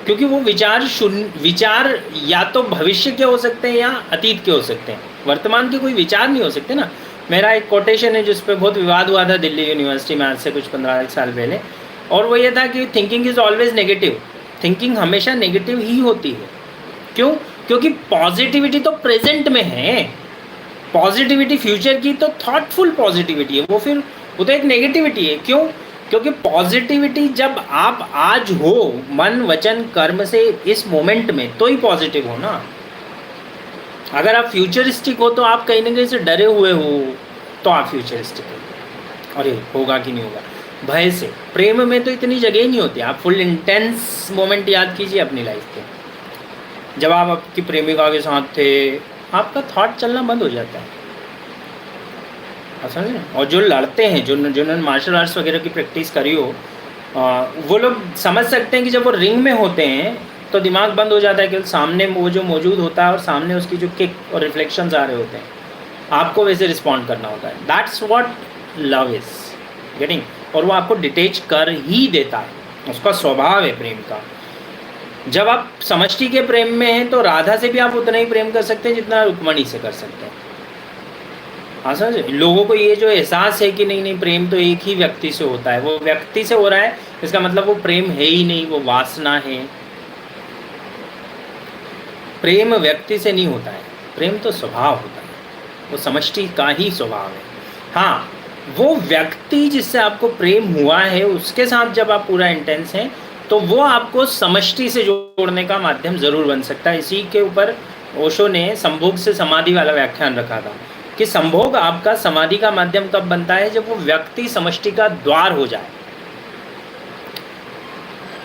A: क्योंकि वो विचार या तो भविष्य के हो सकते हैं या अतीत के हो सकते हैं, वर्तमान के कोई विचार नहीं हो सकते ना। मेरा एक कोटेशन है जिस पर बहुत विवाद हुआ था दिल्ली यूनिवर्सिटी में आज से कुछ 15 साल पहले, और वो ये था कि thinking is always negative. Thinking हमेशा नेगेटिव ही होती है। क्यों? क्योंकि पॉजिटिविटी तो प्रेजेंट में है। पॉजिटिविटी फ्यूचर की तो थॉटफुल पॉजिटिविटी है, वो तो एक नेगेटिविटी है। क्यों? क्योंकि पॉजिटिविटी जब आप आज हो मन वचन कर्म से इस मोमेंट में, तो ही पॉजिटिव हो ना। अगर आप फ्यूचरिस्टिक हो तो आप कहीं ना कहीं से डरे हुए हो, तो आप फ्यूचरिस्टिक हो। अरे होगा कि नहीं होगा, भय से। प्रेम में तो इतनी जगह ही नहीं होती। आप फुल इंटेंस मोमेंट याद कीजिए अपनी लाइफ के, जब आप आपकी प्रेमिका के साथ थे, आपका थॉट चलना बंद हो जाता है, समझ। और जो लड़ते हैं, जिन्होंने मार्शल आर्ट्स वगैरह की प्रैक्टिस करी हो, वो लोग समझ सकते हैं कि जब वो रिंग में होते हैं तो दिमाग बंद हो जाता है कि सामने वो जो मौजूद होता है और सामने उसकी जो किक और रिफ्लेक्शंस आ रहे होते हैं, आपको वैसे रिस्पॉन्ड करना होता है। That's what love is getting. और वो आपको डिटेच कर ही देता है, उसका स्वभाव है प्रेम का। जब आप समष्टि के प्रेम में हैं तो राधा से भी आप उतना ही प्रेम कर सकते हैं जितना रुक्मणी से कर सकते हैं। हाँ समझे। लोगों को ये जो एहसास है कि नहीं प्रेम तो एक ही व्यक्ति से होता है, वो व्यक्ति से हो रहा है, इसका मतलब वो प्रेम है ही नहीं, वो वासना है। प्रेम व्यक्ति से नहीं होता है, प्रेम तो स्वभाव होता है, वो समष्टि का ही स्वभाव है। हाँ, वो व्यक्ति जिससे आपको प्रेम हुआ है उसके साथ जब आप पूरा इंटेंस हैं तो वो आपको समष्टि से जोड़ने का माध्यम जरूर बन सकता है। इसी के ऊपर ओशो ने संभोग से समाधि वाला व्याख्यान रखा था कि संभोग आपका समाधि का माध्यम कब बनता है, जब वो व्यक्ति समष्टि का द्वार हो जाए।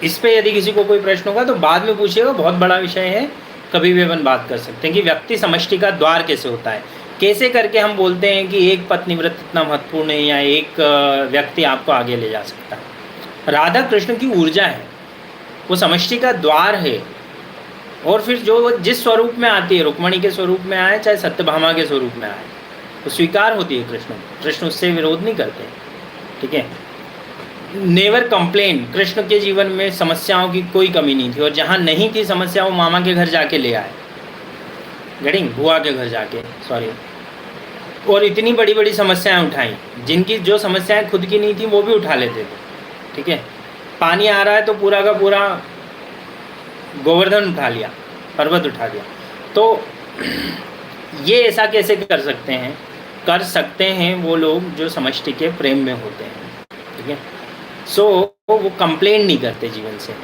A: इस पे यदि किसी को कोई प्रश्न होगा तो बाद में पूछिएगा, बहुत बड़ा विषय है, कभी भी अपन बात कर सकते हैं कि व्यक्ति समष्टि का द्वार कैसे होता है, कैसे करके हम बोलते हैं कि एक पत्नी व्रत इतना महत्वपूर्ण है या एक व्यक्ति आपको आगे ले जा सकता है। राधा कृष्ण की ऊर्जा है, वो समष्टि का द्वार है। और फिर जो जिस स्वरूप में आती है, रुक्मणी के स्वरूप में आए चाहे सत्यभामा के स्वरूप में आए, तो स्वीकार होती है कृष्ण। कृष्ण उससे विरोध नहीं करते, ठीक है। नेवर कंप्लेन, कृष्ण के जीवन में समस्याओं की कोई कमी नहीं थी, और जहाँ नहीं थी समस्या वो मामा के घर जाके ले आए, गेटिंग, बुआ के घर जाके, सॉरी, और इतनी बड़ी बड़ी समस्याएं उठाई, जिनकी जो समस्याएं खुद की नहीं थी वो भी उठा लेते थे, ठीक है। पानी आ रहा है तो पूरा का पूरा गोवर्धन उठा लिया, पर्वत उठा लिया। तो ये ऐसा कैसे कर सकते हैं? कर सकते हैं वो लोग जो समष्टि के प्रेम में होते हैं, ठीक है। सो वो कंप्लेन नहीं करते जीवन से।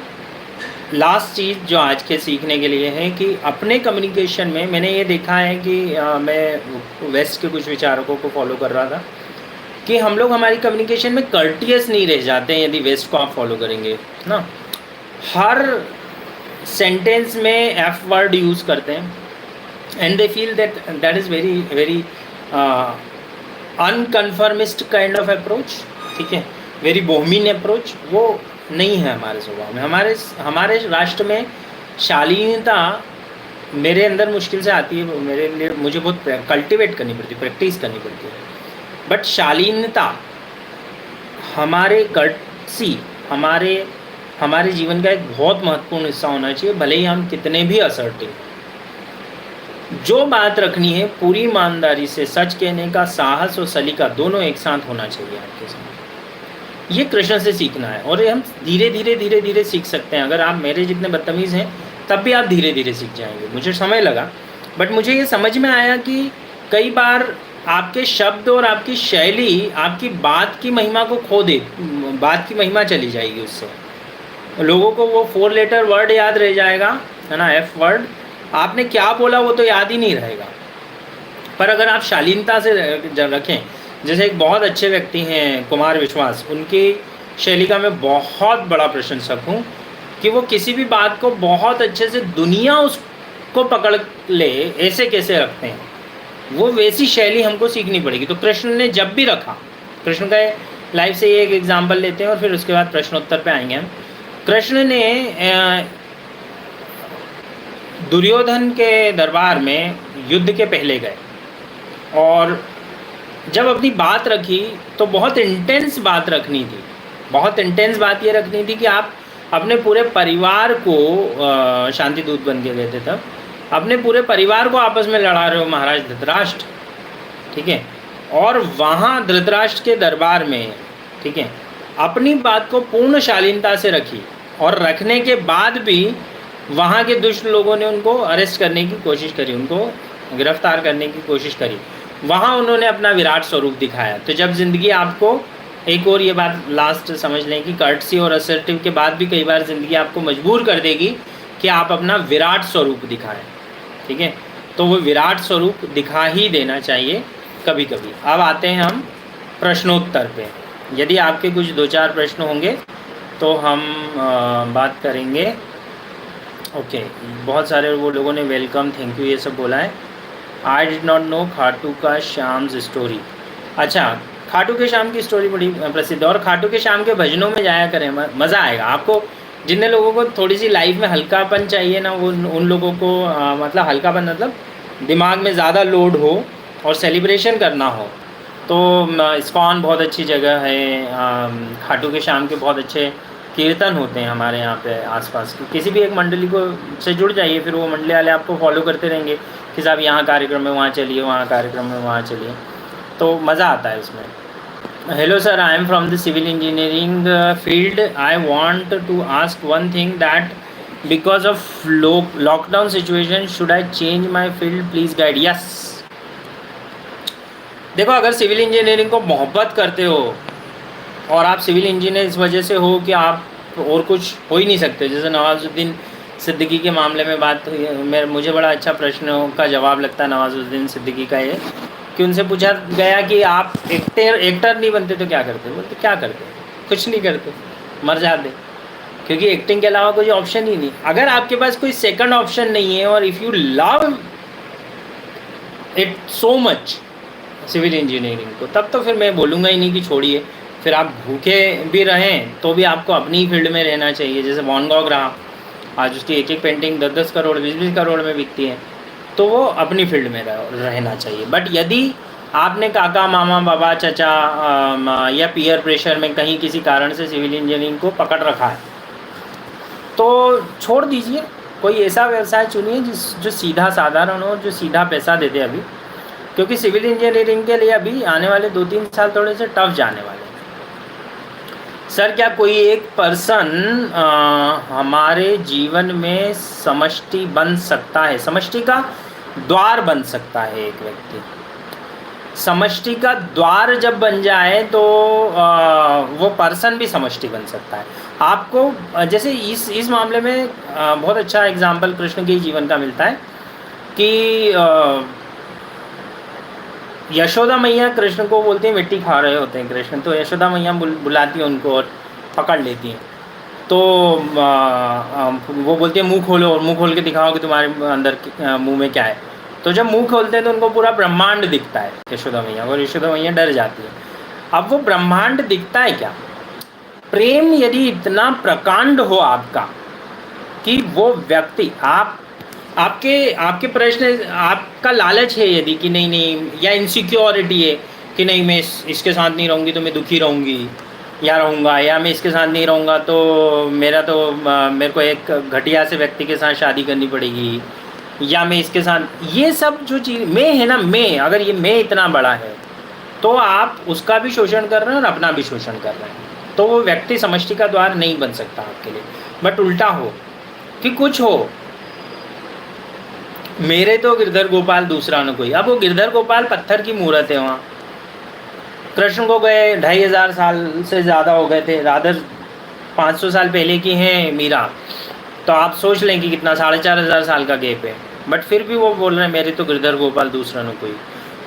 A: लास्ट चीज़ जो आज के सीखने के लिए है कि अपने कम्युनिकेशन में मैंने ये देखा है कि मैं वेस्ट के कुछ विचारकों को फॉलो कर रहा था कि हम लोग हमारी कम्युनिकेशन में कर्टियस नहीं रह जाते हैं यदि वेस्ट को आप फॉलो करेंगे ना। हर सेंटेंस में एफ वर्ड यूज़ करते हैं, and they feel that is very very unconformist kind of approach, ठीक है, वेरी बोहमीन अप्रोच। वो नहीं है हमारे स्वभाव में। हमारे राष्ट्र में शालीनता मेरे अंदर मुश्किल से आती है, मेरे लिए मुझे बहुत कल्टिवेट करनी पड़ती है, प्रैक्टिस करनी पड़ती है। बट शालीनता हमारे कर्टसी, हमारे जीवन का एक बहुत महत्वपूर्ण हिस्सा होना चाहिए, भले ही हम कितने भी असर्टिव। जो बात रखनी है पूरी ईमानदारी से, सच कहने का साहस और सलीका दोनों एक साथ होना चाहिए आपके साथ। ये कृष्ण से सीखना है, और ये हम धीरे धीरे सीख सकते हैं। अगर आप मेरे जितने बदतमीज़ हैं तब भी आप धीरे धीरे सीख जाएंगे। मुझे समय लगा, बट मुझे ये समझ में आया कि कई बार आपके शब्द और आपकी शैली आपकी बात की महिमा को खो दे, बात की महिमा चली जाएगी उससे। लोगों को वो 4 लेटर वर्ड याद रह जाएगा, है ना, एफ वर्ड, आपने क्या बोला वो तो याद ही नहीं रहेगा। पर अगर आप शालीनता से रखें, जैसे एक बहुत अच्छे व्यक्ति हैं कुमार विश्वास, उनकी शैली का मैं बहुत बड़ा प्रशंसक हूँ कि वो किसी भी बात को बहुत अच्छे से, दुनिया उसको पकड़ ले ऐसे कैसे रखते हैं, वो वैसी शैली हमको सीखनी पड़ेगी। तो कृष्ण ने जब भी रखा, कृष्ण का लाइफ से ये एक एग्जाम्पल लेते हैं और फिर उसके बाद प्रश्नोत्तर पे आएंगे हम। कृष्ण ने दुर्योधन के दरबार में युद्ध के पहले गए, और जब अपनी बात रखी तो बहुत इंटेंस बात रखनी थी। बहुत इंटेंस बात ये रखनी थी कि आप अपने पूरे परिवार को, शांति दूत बन के गए थे तब, अपने पूरे परिवार को आपस में लड़ा रहे हो महाराज धृतराष्ट्र, ठीक है। और वहाँ धृतराष्ट्र के दरबार में, ठीक है, अपनी बात को पूर्ण शालीनता से रखी, और रखने के बाद भी वहाँ के दुष्ट लोगों ने उनको अरेस्ट करने की कोशिश करी, उनको गिरफ्तार करने की कोशिश करी। वहाँ उन्होंने अपना विराट स्वरूप दिखाया। तो जब ज़िंदगी आपको, एक और ये बात लास्ट समझ लें कि कर्टसी और असर्टिव के बाद भी कई बार ज़िंदगी आपको मजबूर कर देगी कि आप अपना विराट स्वरूप दिखाएं, ठीक है। तो वो विराट स्वरूप दिखा ही देना चाहिए कभी कभी। अब आते हैं हम प्रश्नोत्तर पे। यदि आपके कुछ 2-4 प्रश्न होंगे तो हम बात करेंगे। ओके, बहुत सारे वो लोगों ने वेलकम, थैंक यू, ये सब बोला है। I did not know Khatu का श्याम स्टोरी। अच्छा, खाटू के श्याम की स्टोरी बड़ी प्रसिद्ध है, और खाटू के श्याम के भजनों में जाया करें, मज़ा आएगा आपको। जिन लोगों को थोड़ी सी लाइफ में हल्कापन चाहिए ना, वो उन लोगों को मतलब हल्कापन मतलब दिमाग में ज़्यादा लोड हो और सेलिब्रेशन करना हो, तो इस्कॉन बहुत अच्छी जगह है। खाटू के श्याम के बहुत अच्छे कीर्तन होते हैं हमारे यहाँ पे आसपास की। किसी भी एक मंडली को से जुड़ जाइए, फिर वो मंडली वाले आपको फॉलो करते रहेंगे कि साहब यहाँ कार्यक्रम में वहाँ चलिए, वहाँ कार्यक्रम में वहाँ चलिए, तो मज़ा आता है उसमें। Hello sir, I am from the civil engineering field. I want to ask one thing that because of lockdown situation should I change my field, please guide. Yes, देखो, अगर सिविल इंजीनियरिंग को मोहब्बत करते हो और आप सिविल इंजीनियर इस वजह से हो कि आप और कुछ हो ही नहीं सकते, जैसे नवाजुद्दीन सिद्दीकी के मामले में बात हुई, मुझे बड़ा अच्छा प्रश्न का जवाब लगता है नवाजुद्दीन सिद्दीकी का ये, कि उनसे पूछा गया कि आप एक्टर नहीं बनते तो क्या करते? बोलते क्या करते, कुछ नहीं करते, मर जाते, क्योंकि एक्टिंग के अलावा कोई ऑप्शन ही नहीं। अगर आपके पास कोई सेकंड ऑप्शन नहीं है और if you love it so much civil engineering को, तब तो फिर मैं बोलूँगा ही नहीं कि छोड़िए। फिर आप भूखे भी रहें तो भी आपको अपनी ही फील्ड में रहना चाहिए। जैसे वैन गॉग रहा, आज उसकी एक एक पेंटिंग 10-10 करोड़ 20-20 करोड़ में बिकती है, तो वो अपनी फील्ड में रहना चाहिए। बट यदि आपने काका मामा बाबा चाचा या पीयर प्रेशर में कहीं किसी कारण से सिविल इंजीनियरिंग को पकड़ रखा है, तो छोड़ दीजिए। कोई ऐसा व्यवसाय चुनिए जो सीधा साधारण हो, जो सीधा पैसा दे दे अभी, क्योंकि सिविल इंजीनियरिंग के लिए अभी आने वाले 2-3 साल थोड़े से टफ जाने वाले हैं। सर क्या कोई एक पर्सन हमारे जीवन में समष्टि बन सकता है? समष्टि का द्वार बन सकता है एक व्यक्ति। समष्टि का द्वार जब बन जाए तो वो पर्सन भी समष्टि बन सकता है। आपको जैसे इस मामले में बहुत अच्छा एग्जाम्पल कृष्ण के जीवन का मिलता है कि यशोदा मैया कृष्ण को बोलती हैं मिट्टी खा रहे होते हैं कृष्ण, तो यशोदा मैया बुलाती हैं उनको और पकड़ लेती हैं। तो वो बोलती है मुंह खोलो और मुंह खोल के दिखाओ कि तुम्हारे अंदर मुंह में क्या है। तो जब मुंह खोलते हैं तो उनको पूरा ब्रह्मांड दिखता है यशोदा मैया, और यशोदा मैया डर जाती है। अब वो ब्रह्मांड दिखता है क्या? प्रेम यदि इतना प्रकांड हो आपका कि वो व्यक्ति आपके प्रश्न, आपका लालच है यदि कि नहीं, या इनसिक्योरिटी है कि नहीं मैं इसके साथ नहीं रहूँगी तो मैं दुखी रहूँगी या रहूँगा, या मैं इसके साथ नहीं रहूँगा तो मेरे को एक घटिया से व्यक्ति के साथ शादी करनी पड़ेगी, या मैं इसके साथ, ये सब जो चीज़ मैं है ना, मैं अगर ये मैं इतना बड़ा है तो आप उसका भी शोषण कर रहे हैं और अपना भी शोषण कर रहे हैं। तो वो व्यक्ति समष्टि का द्वार नहीं बन सकता आपके लिए। बट उल्टा हो कि कुछ हो, मेरे तो गिरधर गोपाल दूसरा न कोई। अब वो गिरधर गोपाल पत्थर की मूर्त है। वहाँ कृष्ण को गए 2500 साल से ज़्यादा हो गए थे, राधर 500 साल पहले की हैं मीरा, तो आप सोच लें कि कितना 4500 साल का गैप है। बट फिर भी वो बोल रहे हैं मेरे तो गिरधर गोपाल दूसरा न कोई।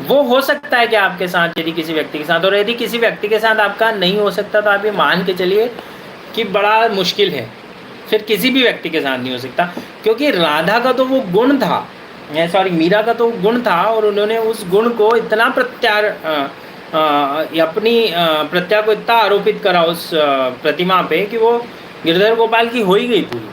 A: वो हो सकता है कि आपके साथ यदि किसी व्यक्ति के साथ, और यदि किसी व्यक्ति के साथ आपका नहीं हो सकता तो आप ये मान के चलिए कि बड़ा मुश्किल है, फिर किसी भी व्यक्ति के साथ नहीं हो सकता। क्योंकि राधा का तो वो गुण था, मीरा का तो गुण था, और उन्होंने उस गुण को इतना अपनी प्रत्या को इतना आरोपित करा उस प्रतिमा पे कि वो गिरधर गोपाल की हो ही गई पूरी।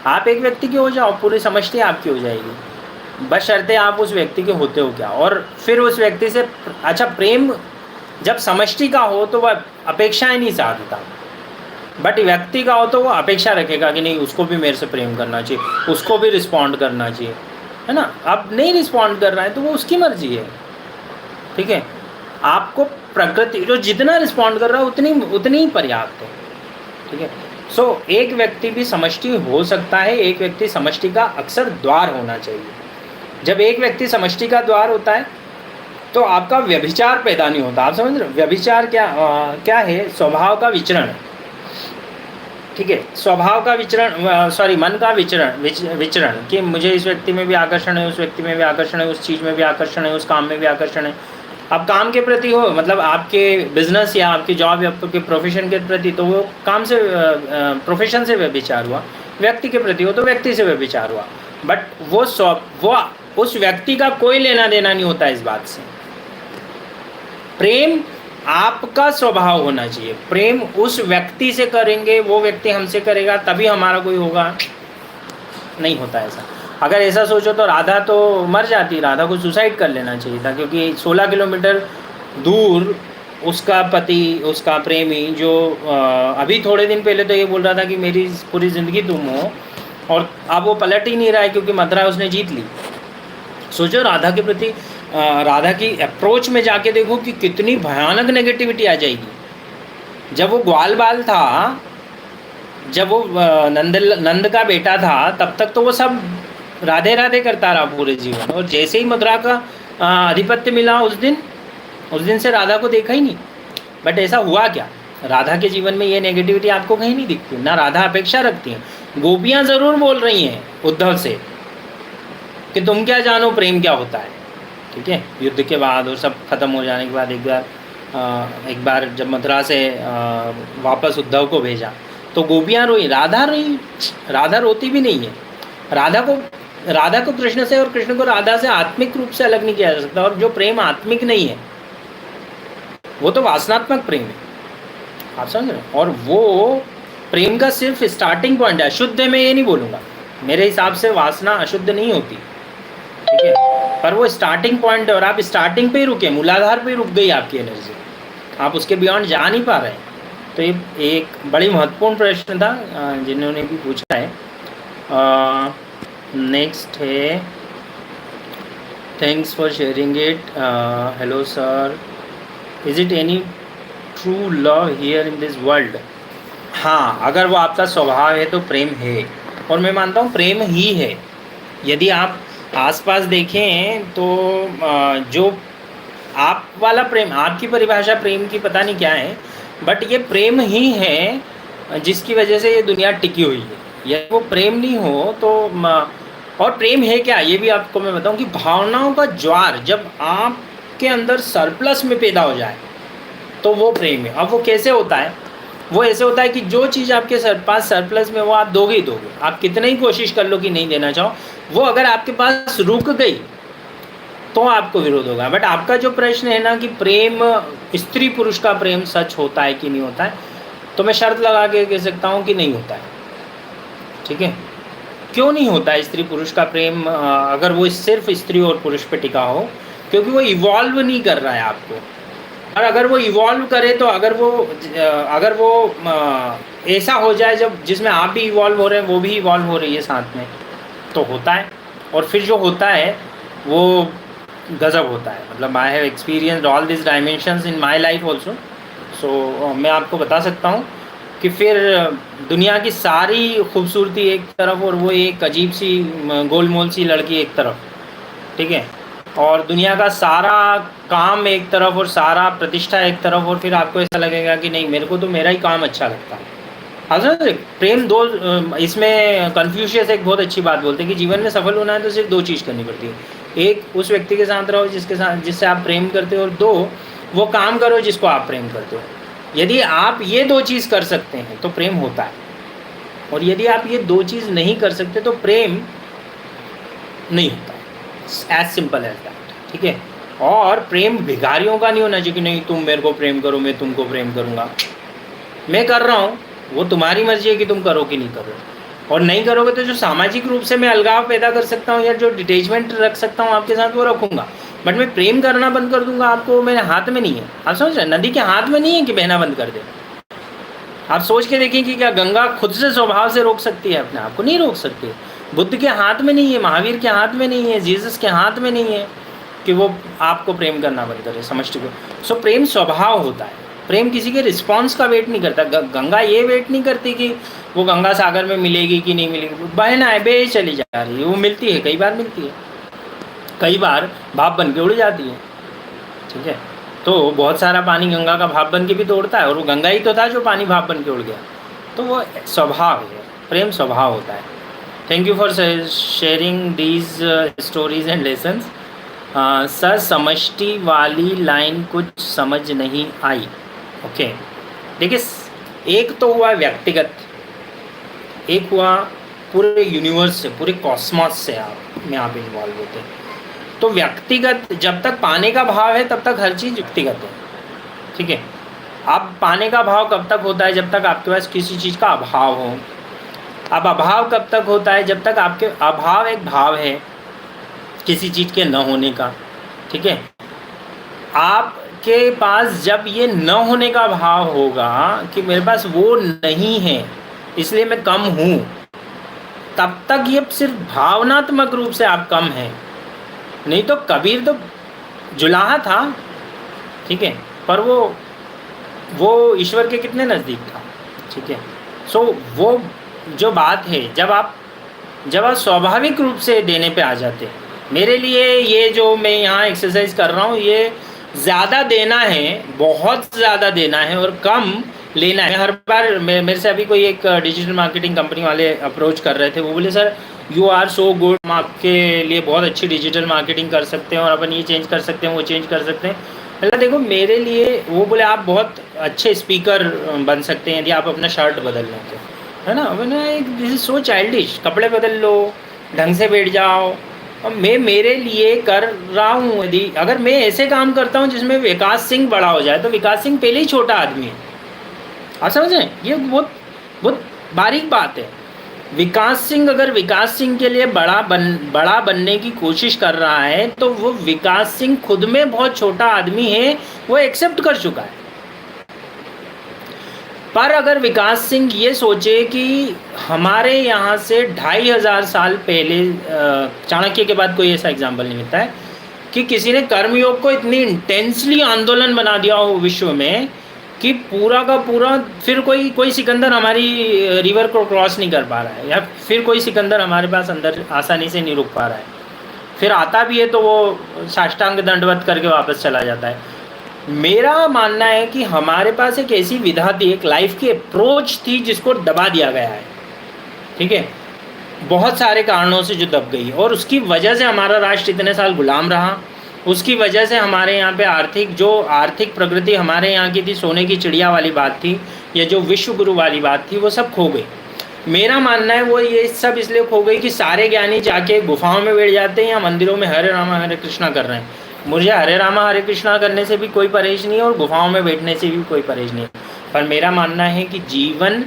A: आप एक व्यक्ति की हो जाओ, पूरी समष्टि आपकी हो जाएगी, बशर्ते आप उस व्यक्ति के होते हो क्या। और फिर उस व्यक्ति से अच्छा प्रेम जब समष्टि का हो तो वह अपेक्षाएं नहीं साधता, बट व्यक्ति का हो तो वो अपेक्षा रखेगा कि नहीं उसको भी मेरे से प्रेम करना चाहिए, उसको भी रिस्पॉन्ड करना चाहिए, है ना। अब नहीं रिस्पॉन्ड कर रहा है तो वो उसकी मर्जी है, ठीक है। आपको प्रकृति जो जितना रिस्पॉन्ड कर रहा है उतनी ही पर्याप्त है, ठीक है। सो एक व्यक्ति भी समष्टि हो सकता है, एक व्यक्ति समष्टि का अक्सर द्वार होना चाहिए। जब एक व्यक्ति समष्टि का द्वार होता है तो आपका व्यभिचार पैदा नहीं होता। आप समझ रहे हो व्यभिचार क्या है? स्वभाव का विचरण, ठीक है। स्वभाव का विचरण, मन का विचरण कि मुझे इस व्यक्ति में भी आकर्षण है, उस व्यक्ति में भी आकर्षण है, उस चीज़ में भी आकर्षण है, उस काम में भी आकर्षण है। अब काम के प्रति हो, मतलब आपके बिजनेस या आपकी जॉब या आपके प्रोफेशन के प्रति, तो वो काम से प्रोफेशन से व्यभिचार हुआ। व्यक्ति के प्रति हो तो व्यक्ति से व्यभिचार हुआ। बट वो उस व्यक्ति का कोई लेना देना नहीं होता इस बात से। प्रेम आपका स्वभाव होना चाहिए। प्रेम उस व्यक्ति से करेंगे, वो व्यक्ति हमसे करेगा तभी हमारा कोई होगा, नहीं होता ऐसा। अगर ऐसा सोचो तो राधा तो मर जाती, राधा को सुसाइड कर लेना चाहिए था, क्योंकि 16 किलोमीटर दूर उसका पति, उसका प्रेमी, जो अभी थोड़े दिन पहले तो ये बोल रहा था कि मेरी पूरी ज़िंदगी तुम हो, और अब वो पलट ही नहीं रहा है क्योंकि मथुरा उसने जीत ली। सोचो राधा के प्रति, राधा की अप्रोच में जाके देखो कि कितनी भयानक नेगेटिविटी आ जाएगी। जब वो ग्वाल बाल था, जब वो नंद का बेटा था, तब तक तो वो सब राधे राधे करता रहा पूरे जीवन, और जैसे ही मथुरा का आधिपत्य मिला उस दिन से राधा को देखा ही नहीं। बट ऐसा हुआ क्या? राधा के जीवन में ये नेगेटिविटी आपको कहीं नहीं दिखती ना। राधा अपेक्षा रखती हैं। गोपियाँ ज़रूर बोल रही हैं उद्धव से कि तुम क्या जानो प्रेम क्या होता है, ठीक है, युद्ध के बाद और सब खत्म हो जाने के बाद एक बार जब मथुरा से वापस उद्धव को भेजा तो गोपियाँ रोई, राधा रोई। राधा रोती भी नहीं है। राधा को कृष्ण से और कृष्ण को राधा से आत्मिक रूप से अलग नहीं किया जा सकता। और जो प्रेम आत्मिक नहीं है वो तो वासनात्मक प्रेम है, आप समझ रहे हैं। और वो प्रेम का सिर्फ स्टार्टिंग पॉइंट है। अशुद्ध है मैं ये नहीं बोलूँगा, मेरे हिसाब से वासना अशुद्ध नहीं होती, ठीक है, पर वो स्टार्टिंग पॉइंट है और आप स्टार्टिंग पे ही रुके, मूलाधार पे ही रुक गई आपकी एनर्जी, आप उसके बियॉन्ड जा नहीं पा रहे हैं। तो ये एक बड़ी महत्वपूर्ण प्रश्न था जिन्होंने भी पूछा है। नेक्स्ट है, thanks for sharing it. Hello sir, is it any true love here in this world? हाँ, अगर वो आपका स्वभाव है तो प्रेम है, और मैं मानता हूँ प्रेम ही है। यदि आप आसपास देखें तो जो आप वाला प्रेम, आपकी परिभाषा प्रेम की पता नहीं क्या है, बट ये प्रेम ही है जिसकी वजह से ये दुनिया टिकी हुई है। यदि वो प्रेम नहीं हो तो और प्रेम है क्या ये भी आपको मैं बताऊं कि भावनाओं का ज्वार जब आपके अंदर सरप्लस में पैदा हो जाए तो वो प्रेम है। अब वो कैसे होता है? वो ऐसे होता है कि जो चीज़ आपके पास सरप्लस में वो आप दोगे ही दोगे, आप कितने ही कोशिश कर लो कि नहीं देना चाहो, वो अगर आपके पास रुक गई तो आपको विरोध होगा। बट आपका जो प्रश्न है ना कि प्रेम, स्त्री पुरुष का प्रेम सच होता है कि नहीं होता है, तो मैं शर्त लगा के कह सकता हूँ कि नहीं होता है, ठीक है। क्यों नहीं होता है स्त्री पुरुष का प्रेम? अगर वो सिर्फ स्त्री और पुरुष पे टिका हो, क्योंकि वो इवॉल्व नहीं कर रहा है आपको। और अगर वो इवॉल्व करे तो अगर वो ऐसा हो जाए जब जिसमें आप भी इवॉल्व हो रहे हैं, वो भी इवॉल्व हो रही है साथ में, तो होता है। और फिर जो होता है वो गजब होता है। मतलब I have experienced all this dimensions in my life also. So मैं आपको बता सकता हूँ कि फिर दुनिया की सारी खूबसूरती एक तरफ और वो एक अजीब सी गोलमोल सी लड़की एक तरफ, ठीक है, और दुनिया का सारा काम एक तरफ और सारा प्रतिष्ठा एक तरफ, और फिर आपको ऐसा लगेगा कि नहीं, मेरे को तो मेरा ही काम अच्छा लगता है। प्रेम दो, इसमें कन्फ्यूशियस एक बहुत अच्छी बात बोलते हैं कि जीवन में सफल होना है तो सिर्फ दो चीज़ करनी पड़ती है। एक, उस व्यक्ति के साथ रहो जिससे आप प्रेम करते हो, और दो, वो काम करो जिसको आप प्रेम करते हो। यदि आप ये दो चीज़ कर सकते हैं तो प्रेम होता है, और यदि आप ये दो चीज़ नहीं कर सकते तो प्रेम नहीं होता। एज सिंपल एज दैट, ठीक है। और प्रेम भिखारियों का नहीं होना चाहिए कि नहीं तुम मेरे को प्रेम करो, मैं तुमको प्रेम करूँगा। मैं कर रहा हूँ, वो तुम्हारी मर्जी है कि तुम करो कि नहीं करो। और नहीं करोगे तो जो सामाजिक रूप से मैं अलगाव पैदा कर सकता हूँ या जो डिटैचमेंट रख सकता हूँ आपके साथ, वो रखूँगा। बट मैं प्रेम करना बंद कर दूंगा आपको, मेरे हाथ में नहीं है। आप समझ रहे हैं, नदी के हाथ में नहीं है कि बहना बंद कर दे। आप सोच के देखें कि क्या गंगा खुद से स्वभाव से रोक सकती है अपने आप को? नहीं रोक सकती। बुद्ध के हाथ में नहीं है, महावीर के हाथ में नहीं है, जीसस के हाथ में नहीं है कि वो आपको प्रेम करना बंद करे, समझते हो। सो प्रेम स्वभाव होता है। प्रेम किसी के रिस्पॉन्स का वेट नहीं करता। गंगा ये वेट नहीं करती कि वो गंगा सागर में मिलेगी कि नहीं मिलेगी। बहना है, बे चली जा रही है, वो मिलती है, कई बार मिलती है, कई बार भाप बन के उड़ जाती है, ठीक है। तो बहुत सारा पानी गंगा का भाप बन के भी तो उड़ता है, और वो गंगा ही तो था जो पानी भाप बन के उड़ गया। तो वो स्वभाव है, प्रेम स्वभाव होता है। Thank you for sharing these stories and lessons. Sir, समष्टि वाली लाइन कुछ समझ नहीं आई। ओके, देखिए, एक तो हुआ व्यक्तिगत, एक हुआ पूरे यूनिवर्स से, पूरे कॉस्मॉस से आप इन्वॉल्व होते हैं। तो व्यक्तिगत, जब तक पाने का भाव है तब तक हर चीज़ व्यक्तिगत है, ठीक है। अब पाने का भाव कब तक होता है? जब तक आपके पास किसी चीज़ का अभाव हो। अब अभाव कब तक होता है? जब तक आपके अभाव एक भाव है किसी चीज़ के न होने का, ठीक है। आपके पास जब ये न होने का भाव होगा कि मेरे पास वो नहीं है इसलिए मैं कम हूँ, तब तक ये सिर्फ भावनात्मक रूप से आप कम हैं। नहीं तो कबीर तो जुलाहा था, ठीक है, पर वो ईश्वर के कितने नज़दीक था, ठीक है। सो वो जो बात है, जब आप स्वाभाविक रूप से देने पे आ जाते हैं। मेरे लिए ये जो मैं यहाँ एक्सरसाइज कर रहा हूँ, ये ज़्यादा देना है, बहुत ज़्यादा देना है, और कम लेना है। हर बार मेरे से अभी कोई एक डिजिटल मार्केटिंग कंपनी वाले अप्रोच कर रहे थे, वो बोले sir you are so good, हम आपके लिए बहुत अच्छी डिजिटल मार्केटिंग कर सकते हैं और अपन ये चेंज कर सकते हैं, वो चेंज कर सकते हैं। मतलब देखो मेरे लिए वो बोले आप बहुत अच्छे स्पीकर बन सकते हैं यदि आप अपना शर्ट बदल लें तो, है ना। मैंने दिस इज सो चाइल्डिश, कपड़े बदल लो, ढंग से बैठ जाओ। और मैं मेरे लिए कर रहा हूँ, यदि अगर मैं ऐसे काम करता हूँ जिसमें विकास सिंह बड़ा हो जाए तो विकास सिंह पहले ही छोटा आदमी है। आप समझें, ये बहुत बहुत बारीक बात है। विकास सिंह अगर विकास सिंह के लिए बड़ा बनने की कोशिश कर रहा है तो वो विकास सिंह खुद में बहुत छोटा आदमी है, वो एक्सेप्ट कर चुका है। पर अगर विकास सिंह ये सोचे कि हमारे यहाँ से 2500 साल पहले, चाणक्य के बाद कोई ऐसा एग्जाम्पल नहीं मिलता है कि किसी ने कर्मयोग को इतनी इंटेंसली आंदोलन बना दिया हो विश्व में कि पूरा का पूरा फिर कोई सिकंदर हमारी रिवर को क्रॉस नहीं कर पा रहा है, या फिर कोई सिकंदर हमारे पास अंदर आसानी से नहीं रुक पा रहा है। फिर आता भी है तो वो साष्टांग दंडवत करके वापस चला जाता है। मेरा मानना है कि हमारे पास एक ऐसी विधा थी, एक लाइफ की अप्रोच थी जिसको दबा दिया गया है, ठीक है, बहुत सारे कारणों से जो दब गई, और उसकी वजह से हमारा राष्ट्र इतने साल गुलाम रहा। उसकी वजह से हमारे यहाँ पे आर्थिक प्रगति हमारे यहाँ की थी, सोने की चिड़िया वाली बात थी, या जो विश्व गुरु वाली बात थी, वो सब खो गई। मेरा मानना है वो ये सब इसलिए खो गई कि सारे ज्ञानी जाके गुफाओं में बैठ जाते हैं या मंदिरों में हरे रामा हरे कृष्णा कर रहे हैं। मुझे हरे रामा हरे कृष्णा करने से भी कोई परहेज नहीं है और गुफाओं में बैठने से भी कोई परहेज नहीं है। पर मेरा मानना है कि जीवन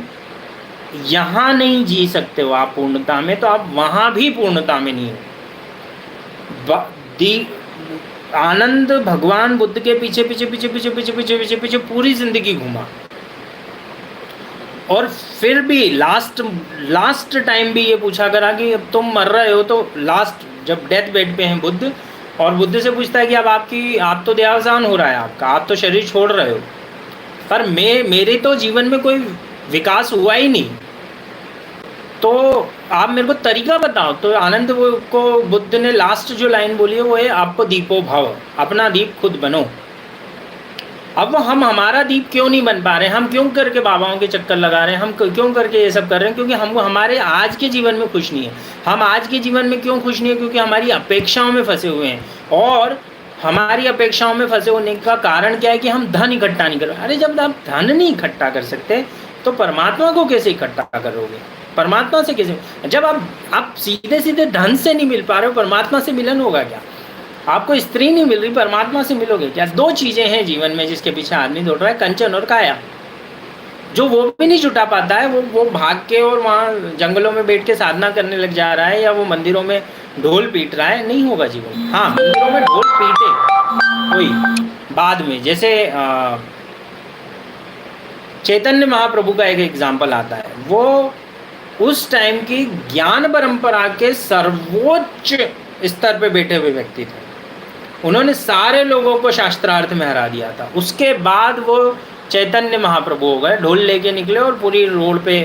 A: यहाँ नहीं जी सकते हो आप पूर्णता में, तो आप वहाँ भी पूर्णता में नहीं हो। आनंद भगवान बुद्ध के पीछे पीछे पीछे पीछे पीछे पीछे पीछे पीछे पूरी जिंदगी घूमा, और फिर भी लास्ट टाइम भी ये पूछा करा कि अब तुम मर रहे हो, तो लास्ट जब डेथ बेड पे हैं बुद्ध, और बुद्ध से पूछता है कि अब आप तो देहावसान हो रहा है आपका, आप तो शरीर छोड़ रहे हो, पर मेरे तो जीवन में कोई विकास हुआ ही नहीं, तो आप मेरे को तरीका बताओ। तो आनंद को बुद्ध ने लास्ट जो लाइन बोली है वो है आपको दीपो भव, अपना दीप खुद बनो। अब हम हमारा दीप क्यों नहीं बन पा रहे हैं, हम क्यों करके बाबाओं के चक्कर लगा रहे हैं, हम क्यों करके ये सब कर रहे हैं, क्योंकि हम हमारे आज के जीवन में खुश नहीं है। हम आज के जीवन में क्यों खुश नहीं है, क्योंकि हमारी अपेक्षाओं में फंसे हुए हैं, और हमारी अपेक्षाओं में फंसे होने का कारण क्या है कि हम धन इकट्ठा नहीं कर रहे। अरे जब आप धन नहीं इकट्ठा कर सकते तो परमात्मा को कैसे इकट्ठा करोगे, परमात्मा से कैसे, जब आप सीधे सीधे धन से नहीं मिल पा रहे हो, परमात्मा से मिलन होगा क्या। आपको स्त्री नहीं मिल रही, परमात्मा से मिलोगे क्या। दो चीज़ें हैं जीवन में जिसके पीछे आदमी दौड़ रहा है, कंचन और काया। जो वो भी नहीं जुटा पाता है, वो भाग के और वहाँ जंगलों में बैठ के साधना करने लग जा रहा है, या वो मंदिरों में ढोल पीट रहा है, नहीं होगा जीवन। हाँ, मंदिरों में ढोल पीटे कोई बाद में, जैसे चैतन्य महाप्रभु का एक एग्जाम्पल आता है, वो उस टाइम की ज्ञान परंपरा के सर्वोच्च स्तर पे बैठे हुए व्यक्ति थे। उन्होंने सारे लोगों को शास्त्रार्थ में हरा दिया था। उसके बाद वो चैतन्य महाप्रभु हो गए, ढोल लेके निकले और पूरी रोड पे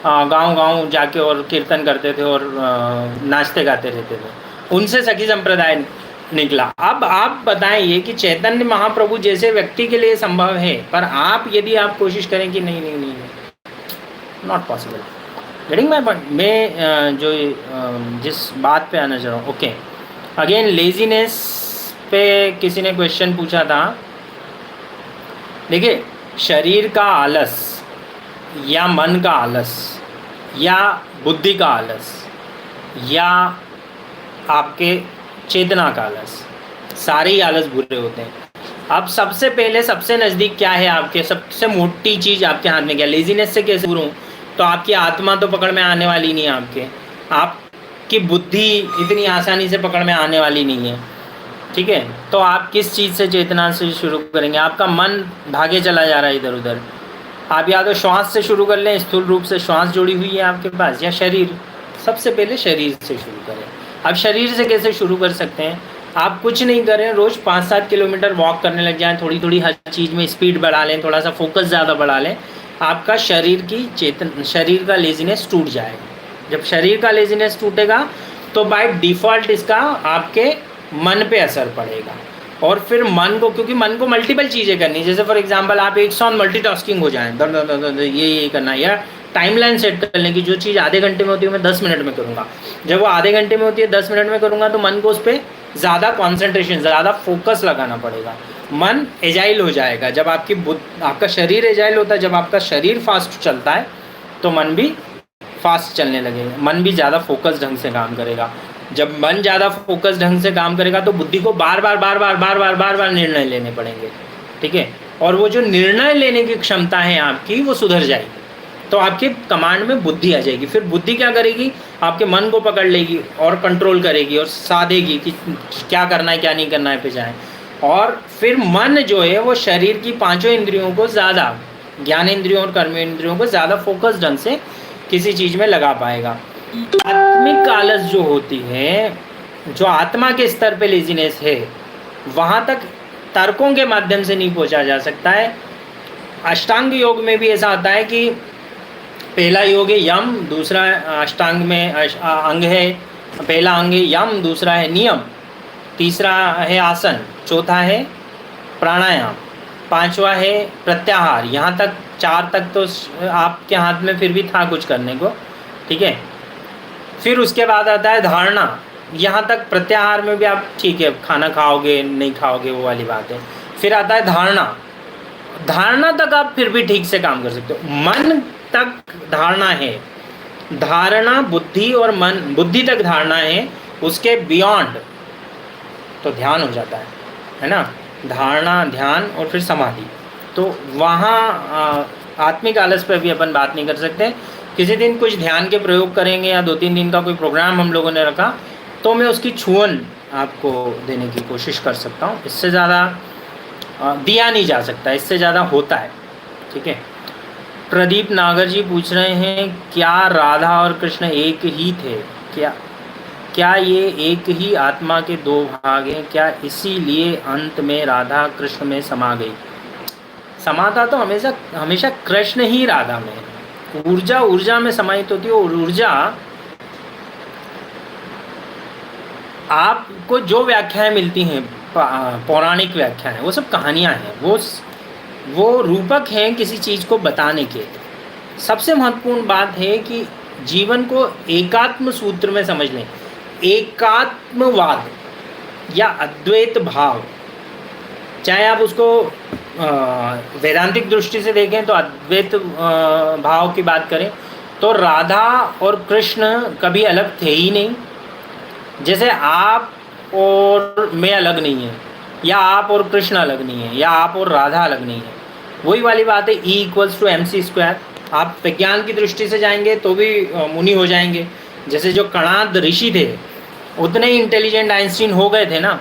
A: गांव-गांव जाके और कीर्तन करते थे और नाचते गाते रहते थे। उनसे सखी संप्रदाय निकला। अब आप बताएं कि चैतन्य महाप्रभु जैसे व्यक्ति के लिए संभव है, पर आप यदि आप कोशिश करें कि नहीं, not possible. Getting my point. मैं जो जिस बात पे आना चाह रहा हूँ, ओके, अगेन लेजीनेस पे किसी ने क्वेश्चन पूछा था। देखिए, शरीर का आलस या मन का आलस या बुद्धि का आलस या आपके चेतना का आलस, सारे ही आलस बुरे होते हैं। अब सबसे पहले सबसे नज़दीक क्या है, आपके सबसे मोटी चीज़ आपके हाथ में क्या। लेजीनेस से कैसे दूर हूँ, तो आपकी आत्मा तो पकड़ में आने वाली नहीं है, आपकी बुद्धि इतनी आसानी से पकड़ में आने वाली नहीं है, ठीक है। तो आप किस चीज़ से चेतना से शुरू करेंगे। आपका मन भागे चला जा रहा है इधर उधर, आप या तो श्वास से शुरू कर लें, स्थूल रूप से श्वास जुड़ी हुई है आपके पास, या शरीर। सबसे पहले शरीर से शुरू करें। अब शरीर से कैसे शुरू कर सकते हैं, आप कुछ नहीं करें, रोज़ 5-7 किलोमीटर वॉक करने लग जाएं, थोड़ी थोड़ी हर चीज़ में स्पीड बढ़ा लें, थोड़ा सा फोकस ज़्यादा बढ़ा लें, आपका शरीर का लेजीनेस टूट जाएगा। जब शरीर का लेजीनेस टूटेगा तो बाय डिफ़ॉल्ट इसका आपके मन पे असर पड़ेगा। और फिर मन को, क्योंकि मन को मल्टीपल चीज़ें करनी, जैसे फॉर एग्जांपल आप एक साथ मल्टीटास्किंग हो जाएं, दर दर दर दर ये करना, या टाइमलाइन सेट कर लें कि जो चीज़ आधे घंटे में होती है मैं 10 मिनट में करूँगा। जब वो आधे घंटे में होती है 10 मिनट में करूँगा तो मन को उस पर ज़्यादा कॉन्सेंट्रेशन, ज़्यादा फोकस लगाना पड़ेगा। मन एजाइल हो जाएगा। जब आपका शरीर एजाइल होता है, जब आपका शरीर फास्ट चलता है तो मन भी फास्ट चलने लगेगा, मन भी ज़्यादा फोकस ढंग से काम करेगा। जब मन ज़्यादा फोकस ढंग से काम करेगा तो बुद्धि को बार बार निर्णय लेने पड़ेंगे, ठीक है। और वो जो निर्णय लेने की क्षमता है आपकी वो सुधर जाएगी, तो आपके कमांड में बुद्धि आ जाएगी। फिर बुद्धि क्या करेगी, आपके मन को पकड़ लेगी और कंट्रोल करेगी और साधेगी कि क्या करना है क्या नहीं करना है पे जाए। और फिर मन जो है वो शरीर की पांचों इंद्रियों को ज़्यादा, ज्ञान इंद्रियों और कर्म इंद्रियों को ज़्यादा फोकस ढंग से किसी चीज़ में लगा पाएगा। आत्मिक आलस जो होती है, जो आत्मा के स्तर पे लेजीनेस है, वहाँ तक तर्कों के माध्यम से नहीं पहुँचा जा सकता है। अष्टांग योग में भी ऐसा आता है कि पहला योग है यम, दूसरा अष्टांग में अंग है, पहला अंग है यम, दूसरा है नियम, तीसरा है आसन, चौथा है प्राणायाम, पांचवा है प्रत्याहार। यहाँ तक 4 तक तो आपके हाथ में फिर भी था कुछ करने को, ठीक है। फिर उसके बाद आता है धारणा। यहाँ तक प्रत्याहार में भी आप ठीक है, खाना खाओगे नहीं खाओगे वो वाली बात है। फिर आता है धारणा, धारणा तक आप फिर भी ठीक से काम कर सकते हो। मन तक धारणा है, धारणा बुद्धि और मन, बुद्धि तक धारणा है, उसके बियॉन्ड तो ध्यान हो जाता है ना। धारणा, ध्यान और फिर समाधि। तो वहाँ आत्मिक आलस पर भी अपन बात नहीं कर सकते। किसी दिन कुछ ध्यान के प्रयोग करेंगे या 2-3 दिन का कोई प्रोग्राम हम लोगों ने रखा तो मैं उसकी छुअन आपको देने की कोशिश कर सकता हूँ। इससे ज़्यादा दिया नहीं जा सकता, इससे ज़्यादा होता है, ठीक है। प्रदीप नागर जी पूछ रहे हैं क्या राधा और कृष्ण एक ही थे, क्या ये एक ही आत्मा के 2 भाग हैं, क्या इसीलिए अंत में राधा कृष्ण में समा गई? समाता तो हमेशा कृष्ण ही राधा में है। ऊर्जा में समाहित होती है। और ऊर्जा आपको जो व्याख्याएं मिलती हैं, पौराणिक व्याख्याएं, वो सब कहानियां हैं, वो रूपक हैं किसी चीज़ को बताने के। सबसे महत्वपूर्ण बात है कि जीवन को एकात्म सूत्र में समझ लें। एकात्मवाद या अद्वैत भाव, चाहे आप उसको वेदांतिक दृष्टि से देखें तो अद्वैत भाव की बात करें तो राधा और कृष्ण कभी अलग थे ही नहीं। जैसे आप और मैं अलग नहीं है, या आप और कृष्ण अलग नहीं है, या आप और राधा अलग नहीं है। वही वाली बात है, E=mc²। आप विज्ञान की दृष्टि से जाएंगे तो भी मुनि हो जाएंगे। जैसे जो कणाद ऋषि थे उतने ही इंटेलिजेंट आइंस्टीन हो गए थे ना।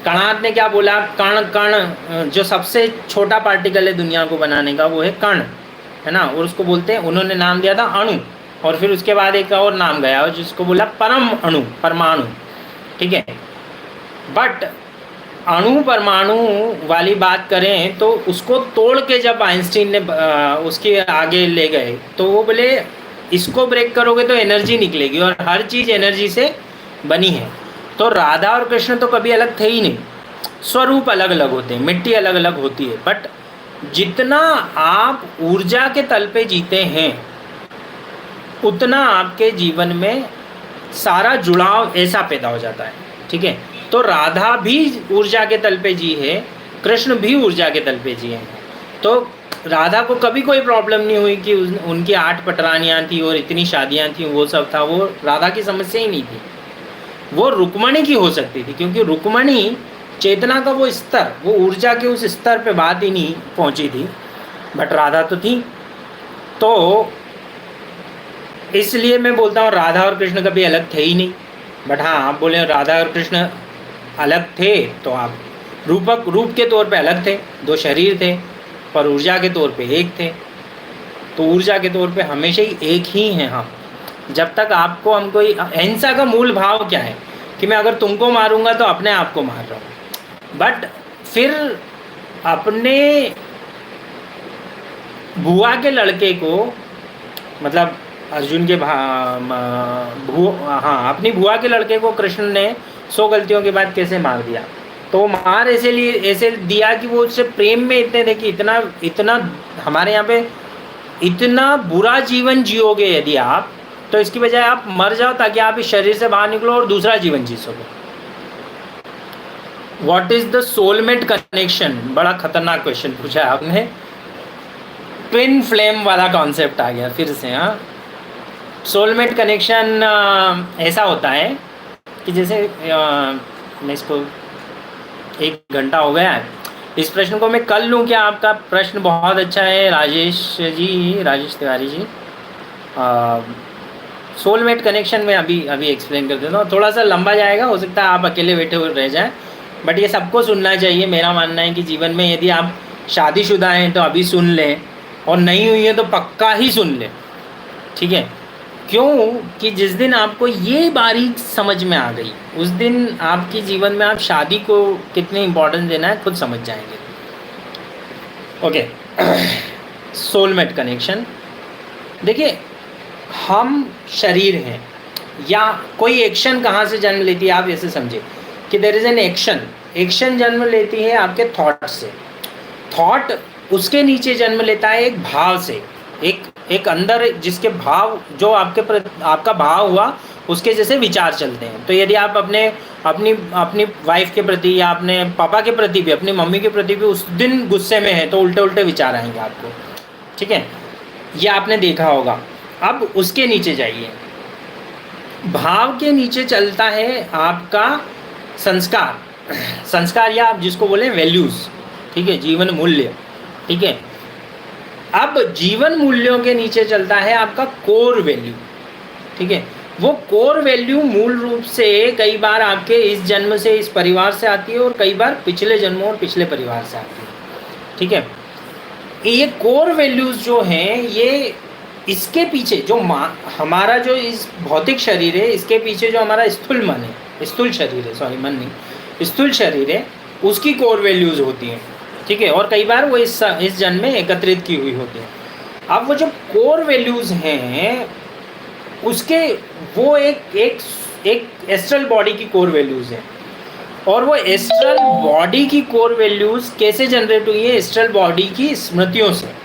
A: कणाद ने क्या बोला, कण जो सबसे छोटा पार्टिकल है दुनिया को बनाने का वो है कण, है ना। और उसको बोलते हैं, उन्होंने नाम दिया था अणु, और फिर उसके बाद एक और नाम गया जिसको बोला परम अणु, परमाणु, ठीक है। बट अणु परमाणु वाली बात करें तो उसको तोड़ के जब आइंस्टीन ने उसके आगे ले गए तो वो बोले इसको ब्रेक करोगे तो एनर्जी निकलेगी, और हर चीज़ एनर्जी से बनी है। तो राधा और कृष्ण तो कभी अलग थे ही नहीं। स्वरूप अलग अलग होते हैं, मिट्टी अलग अलग होती है, बट जितना आप ऊर्जा के तल पे जीते हैं उतना आपके जीवन में सारा जुड़ाव ऐसा पैदा हो जाता है, ठीक है। तो राधा भी ऊर्जा के तल पे जी है, कृष्ण भी ऊर्जा के तल पे जी है। तो राधा को कभी कोई प्रॉब्लम नहीं हुई कि उनकी 8 पटरानियाँ थी और इतनी शादियाँ थी, वो सब था, वो राधा की समस्या ही नहीं थी। वो रुक्मणी की हो सकती थी, क्योंकि रुक्मणी चेतना का वो स्तर, वो ऊर्जा के उस स्तर पे बात ही नहीं पहुंची थी, बट राधा तो थी। तो इसलिए मैं बोलता हूँ राधा और कृष्ण कभी अलग थे ही नहीं। बट हाँ, आप बोले राधा और कृष्ण अलग थे तो आप रूप के तौर पे अलग थे, 2 शरीर थे, पर ऊर्जा के तौर पे एक थे। तो ऊर्जा के तौर पे हमेशा ही एक ही हैं हम। जब तक आपको हमको, अहिंसा का मूल भाव क्या है कि मैं अगर तुमको मारूंगा तो अपने आप को मार रहा हूँ। बट फिर अपने बुआ के लड़के को, मतलब अर्जुन के अपनी बुआ के लड़के को कृष्ण ने 100 गलतियों के बाद कैसे मार दिया, तो मार ऐसे दिया कि वो उससे प्रेम में इतने थे कि इतना इतना हमारे यहाँ पे इतना बुरा जीवन जियोगे यदि आप, तो इसकी बजाय आप मर जाओ ताकि आप इस शरीर से बाहर निकलो और दूसरा जीवन जी सको। What is the soulmate connection? बड़ा खतरनाक क्वेश्चन पूछा है आपने। ट्विन फ्लेम वाला कॉन्सेप्ट आ गया फिर से। हाँ, सोलमेट कनेक्शन ऐसा होता है कि जैसे मैं इसको 1 घंटा हो गया है, इस प्रश्न को मैं कल लूँ क्या? आपका प्रश्न बहुत अच्छा है राजेश जी, राजेश तिवारी जी। सोलमेट कनेक्शन में अभी एक्सप्लेन कर देता हूँ, थोड़ा सा लंबा जाएगा, हो सकता है आप अकेले बैठे हुए रह जाए, बट ये सबको सुनना चाहिए। मेरा मानना है कि जीवन में यदि आप शादीशुदा हैं तो अभी सुन लें, और नहीं हुई है तो पक्का ही सुन लें, ठीक है? क्यों कि जिस दिन आपको ये बारीक समझ में आ गई, उस दिन आपके जीवन में आप शादी को कितनी इम्पोर्टेंस देना है खुद समझ जाएंगे। Okay, soulmate connection. देखिए, हम शरीर हैं, या कोई एक्शन कहाँ से जन्म लेती है, आप ऐसे समझे कि देयर इज एन एक्शन जन्म लेती है आपके थॉट से। थॉट उसके नीचे जन्म लेता है एक भाव से, एक अंदर जिसके भाव, जो आपका भाव हुआ उसके जैसे विचार चलते हैं। तो यदि आप अपनी वाइफ के प्रति, या अपने पापा के प्रति भी, अपनी मम्मी के प्रति भी उस दिन गुस्से में है, तो उल्टे उल्टे विचार आएंगे आपको, ठीक है? ये आपने देखा होगा। अब उसके नीचे जाइए, भाव के नीचे चलता है आपका संस्कार, या आप जिसको बोले वैल्यूज़, ठीक है, जीवन मूल्य, ठीक है? अब जीवन मूल्यों के नीचे चलता है आपका कोर वैल्यू, ठीक है? वो कोर वैल्यू मूल रूप से कई बार आपके इस जन्म से, इस परिवार से आती है, और कई बार पिछले जन्मों और पिछले परिवार से आती है, ठीक है? ये कोर वैल्यूज़ जो हैं, ये इसके पीछे जो हमारा जो इस भौतिक शरीर है, इसके पीछे जो हमारा स्थूल मन है, स्थूल शरीर है, सॉरी मन नहीं, स्थूल शरीर है, उसकी कोर वैल्यूज़ होती हैं, ठीक है? और कई बार वो इस जन्म में एकत्रित की हुई होती है। अब वो जो कोर वैल्यूज़ हैं, उसके वो एक एस्ट्रल बॉडी की कोर वैल्यूज़ है, और वो एस्ट्रल बॉडी की कोर वैल्यूज़ कैसे जनरेट हुई है? एस्ट्रल बॉडी की स्मृतियों से।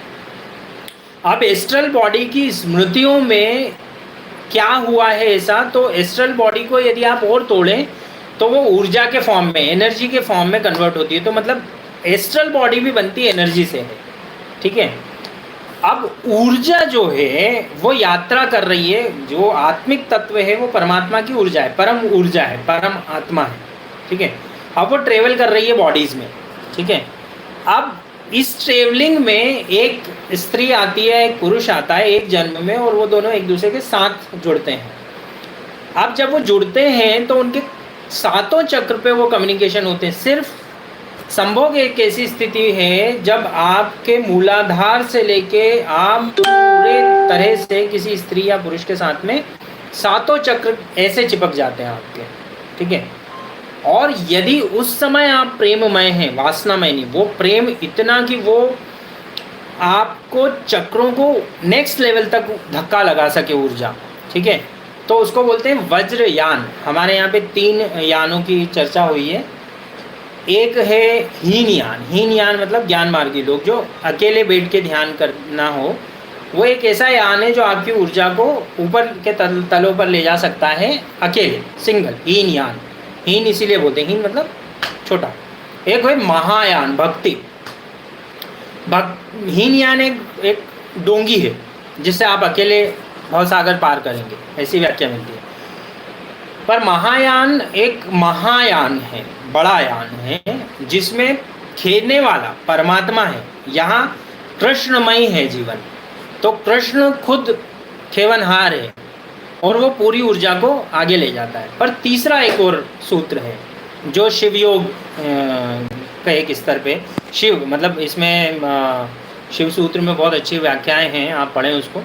A: अब एस्ट्रल बॉडी की स्मृतियों में क्या हुआ है ऐसा, तो एस्ट्रल बॉडी को यदि आप और तोड़ें तो वो ऊर्जा के फॉर्म में, एनर्जी के फॉर्म में कन्वर्ट होती है। तो मतलब एस्ट्रल बॉडी भी बनती है एनर्जी से है, ठीक है? अब ऊर्जा जो है वो यात्रा कर रही है, जो आत्मिक तत्व है वो परमात्मा की ऊर्जा है, परम ऊर्जा है, परम आत्मा है, ठीक है? अब वो ट्रेवल कर रही है बॉडीज़ में, ठीक है? अब इस ट्रेवलिंग में एक स्त्री आती है, एक पुरुष आता है एक जन्म में, और वो दोनों एक दूसरे के साथ जुड़ते हैं। अब जब वो जुड़ते हैं तो उनके सातों चक्र पे वो कम्युनिकेशन होते हैं। सिर्फ संभोग एक ऐसी स्थिति है जब आपके मूलाधार से लेके आप पूरे तरह से किसी स्त्री या पुरुष के साथ में सातों चक्र ऐसे चिपक जाते हैं आपके, ठीक है? और यदि उस समय आप प्रेममय हैं, वासनामय नहीं, वो प्रेम इतना कि वो आपको चक्रों को नेक्स्ट लेवल तक धक्का लगा सके ऊर्जा, ठीक है? तो उसको बोलते हैं वज्रयान। हमारे यहाँ पे 3 यानों की चर्चा हुई है। एक है हीनयान मतलब ज्ञान मार्गी लोग, जो अकेले बैठ के ध्यान करना हो, वो एक ऐसा यान है जो आपकी ऊर्जा को ऊपर के तलों पर ले जा सकता है अकेले, सिंगल, हीनयान। हीन इसीलिए बोलते हैं, हीन मतलब छोटा। एक है महायान, भक्ति। हीनयान एक डोंगी है जिससे आप अकेले भवसागर पार करेंगे, ऐसी व्याख्या मिलती है। पर महायान एक महायान है, बड़ा यान है, जिसमें खेलने वाला परमात्मा है। यहाँ कृष्णमय है जीवन, तो कृष्ण खुद खेवनहार है और वो पूरी ऊर्जा को आगे ले जाता है। पर तीसरा एक और सूत्र है जो शिव योग का एक स्तर पे, शिव मतलब इसमें शिव सूत्र में बहुत अच्छी व्याख्याएं हैं, आप पढ़ें उसको।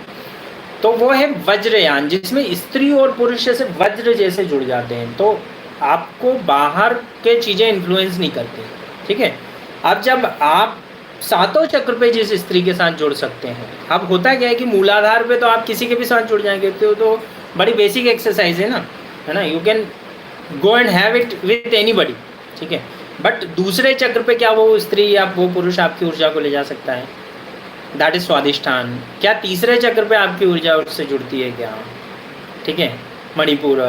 A: तो वो है वज्रयान, जिसमें स्त्री और पुरुष जैसे वज्र जैसे जुड़ जाते हैं, तो आपको बाहर के चीज़ें इन्फ्लुएंस नहीं करती, ठीक है? अब जब आप सातों चक्र पे जिस स्त्री के साथ जुड़ सकते हैं, अब होता क्या है कि मूलाधार पे तो आप किसी के भी साथ जुड़ जाएंगे, तो बड़ी बेसिक एक्सरसाइज है ना, you can go and have it with anybody, ठीक है? बट दूसरे चक्र पे क्या वो स्त्री या वो पुरुष आपकी ऊर्जा को ले जा सकता है? दैट इज स्वादिष्ठान। क्या तीसरे चक्र पे आपकी ऊर्जा उससे जुड़ती है क्या? ठीक है, मणिपुर।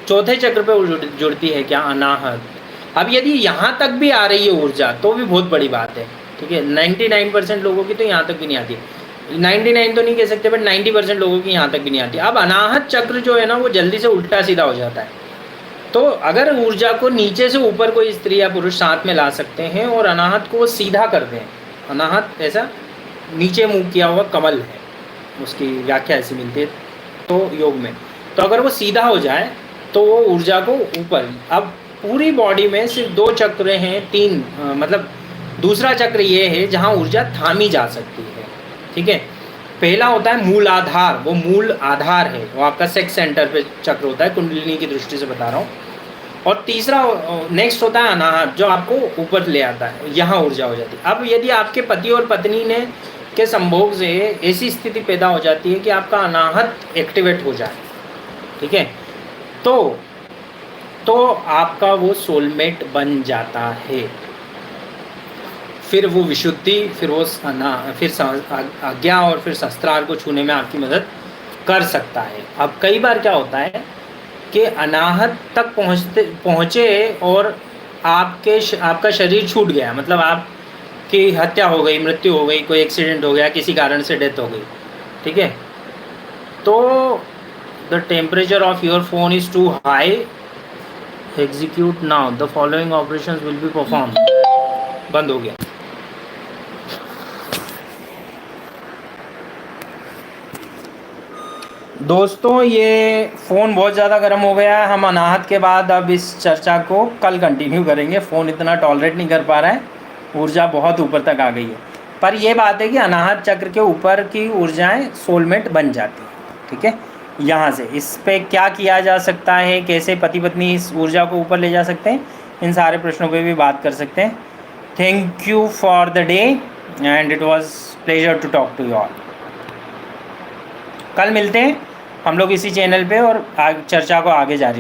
A: चौथे चक्र पे जुड़ती है क्या? अनाहत। अब यदि यहाँ तक भी आ रही है ऊर्जा तो भी बहुत बड़ी बात है। ठीक है, 99% लोगों की तो यहाँ तक भी नहीं आती, 99 तो नहीं कह सकते बट 90% लोगों की यहाँ तक भी नहीं आती। अब अनाहत चक्र जो है ना वो जल्दी से उल्टा सीधा हो जाता है। तो अगर ऊर्जा को नीचे से ऊपर कोई स्त्री या पुरुष साथ में ला सकते हैं और अनाहत को सीधा कर दें, अनाहत ऐसा नीचे मुँह किया हुआ कमल है, उसकी व्याख्या ऐसी मिलती है तो योग में। तो अगर वो सीधा हो जाए तो वो ऊर्जा को ऊपर, अब पूरी बॉडी में सिर्फ 2 चक्र हैं, 3 मतलब दूसरा चक्र ये है जहाँ ऊर्जा थामी जा सकती है। ठीक है, पहला होता है मूल आधार, वो मूल आधार है, वो आपका सेक्स सेंटर पे चक्र होता है, कुंडलिनी की दृष्टि से बता रहा हूँ। और तीसरा नेक्स्ट होता है अनाहत, जो आपको ऊपर ले आता है, यहाँ ऊर्जा हो जाती है। अब यदि आपके पति और पत्नी ने के संभोग से ऐसी स्थिति पैदा हो जाती है कि आपका अनाहत एक्टिवेट हो जाए, ठीक है, तो आपका वो सोलमेट बन जाता है। फिर वो विशुद्धि, फिर वो फिर आज्ञा और फिर शस्त्रार को छूने में आपकी मदद कर सकता है। अब कई बार क्या होता है कि अनाहत तक पहुँचे और आपका शरीर छूट गया, मतलब आपकी हत्या हो गई, मृत्यु हो गई, कोई एक्सीडेंट हो गया, किसी कारण से डेथ हो गई, ठीक है, तो the temperature of your phone is too high, execute now the following operations will be perform. बंद हो गया। दोस्तों ये फ़ोन बहुत ज़्यादा गर्म हो गया है, हम अनाहत के बाद अब इस चर्चा को कल कंटिन्यू करेंगे। फ़ोन इतना टॉलरेट नहीं कर पा रहा है, ऊर्जा बहुत ऊपर तक आ गई है। पर यह बात है कि अनाहत चक्र के ऊपर की ऊर्जाएं सोलमेट बन जाती हैं, ठीक है। यहाँ से इस पे क्या किया जा सकता है, कैसे पति पत्नी इस ऊर्जा को ऊपर ले जा सकते हैं, इन सारे प्रश्नों पे भी बात कर सकते हैं। Thank you for the day and it was pleasure to talk to you all. कल मिलते हैं हम लोग इसी चैनल पे और चर्चा को आगे जारी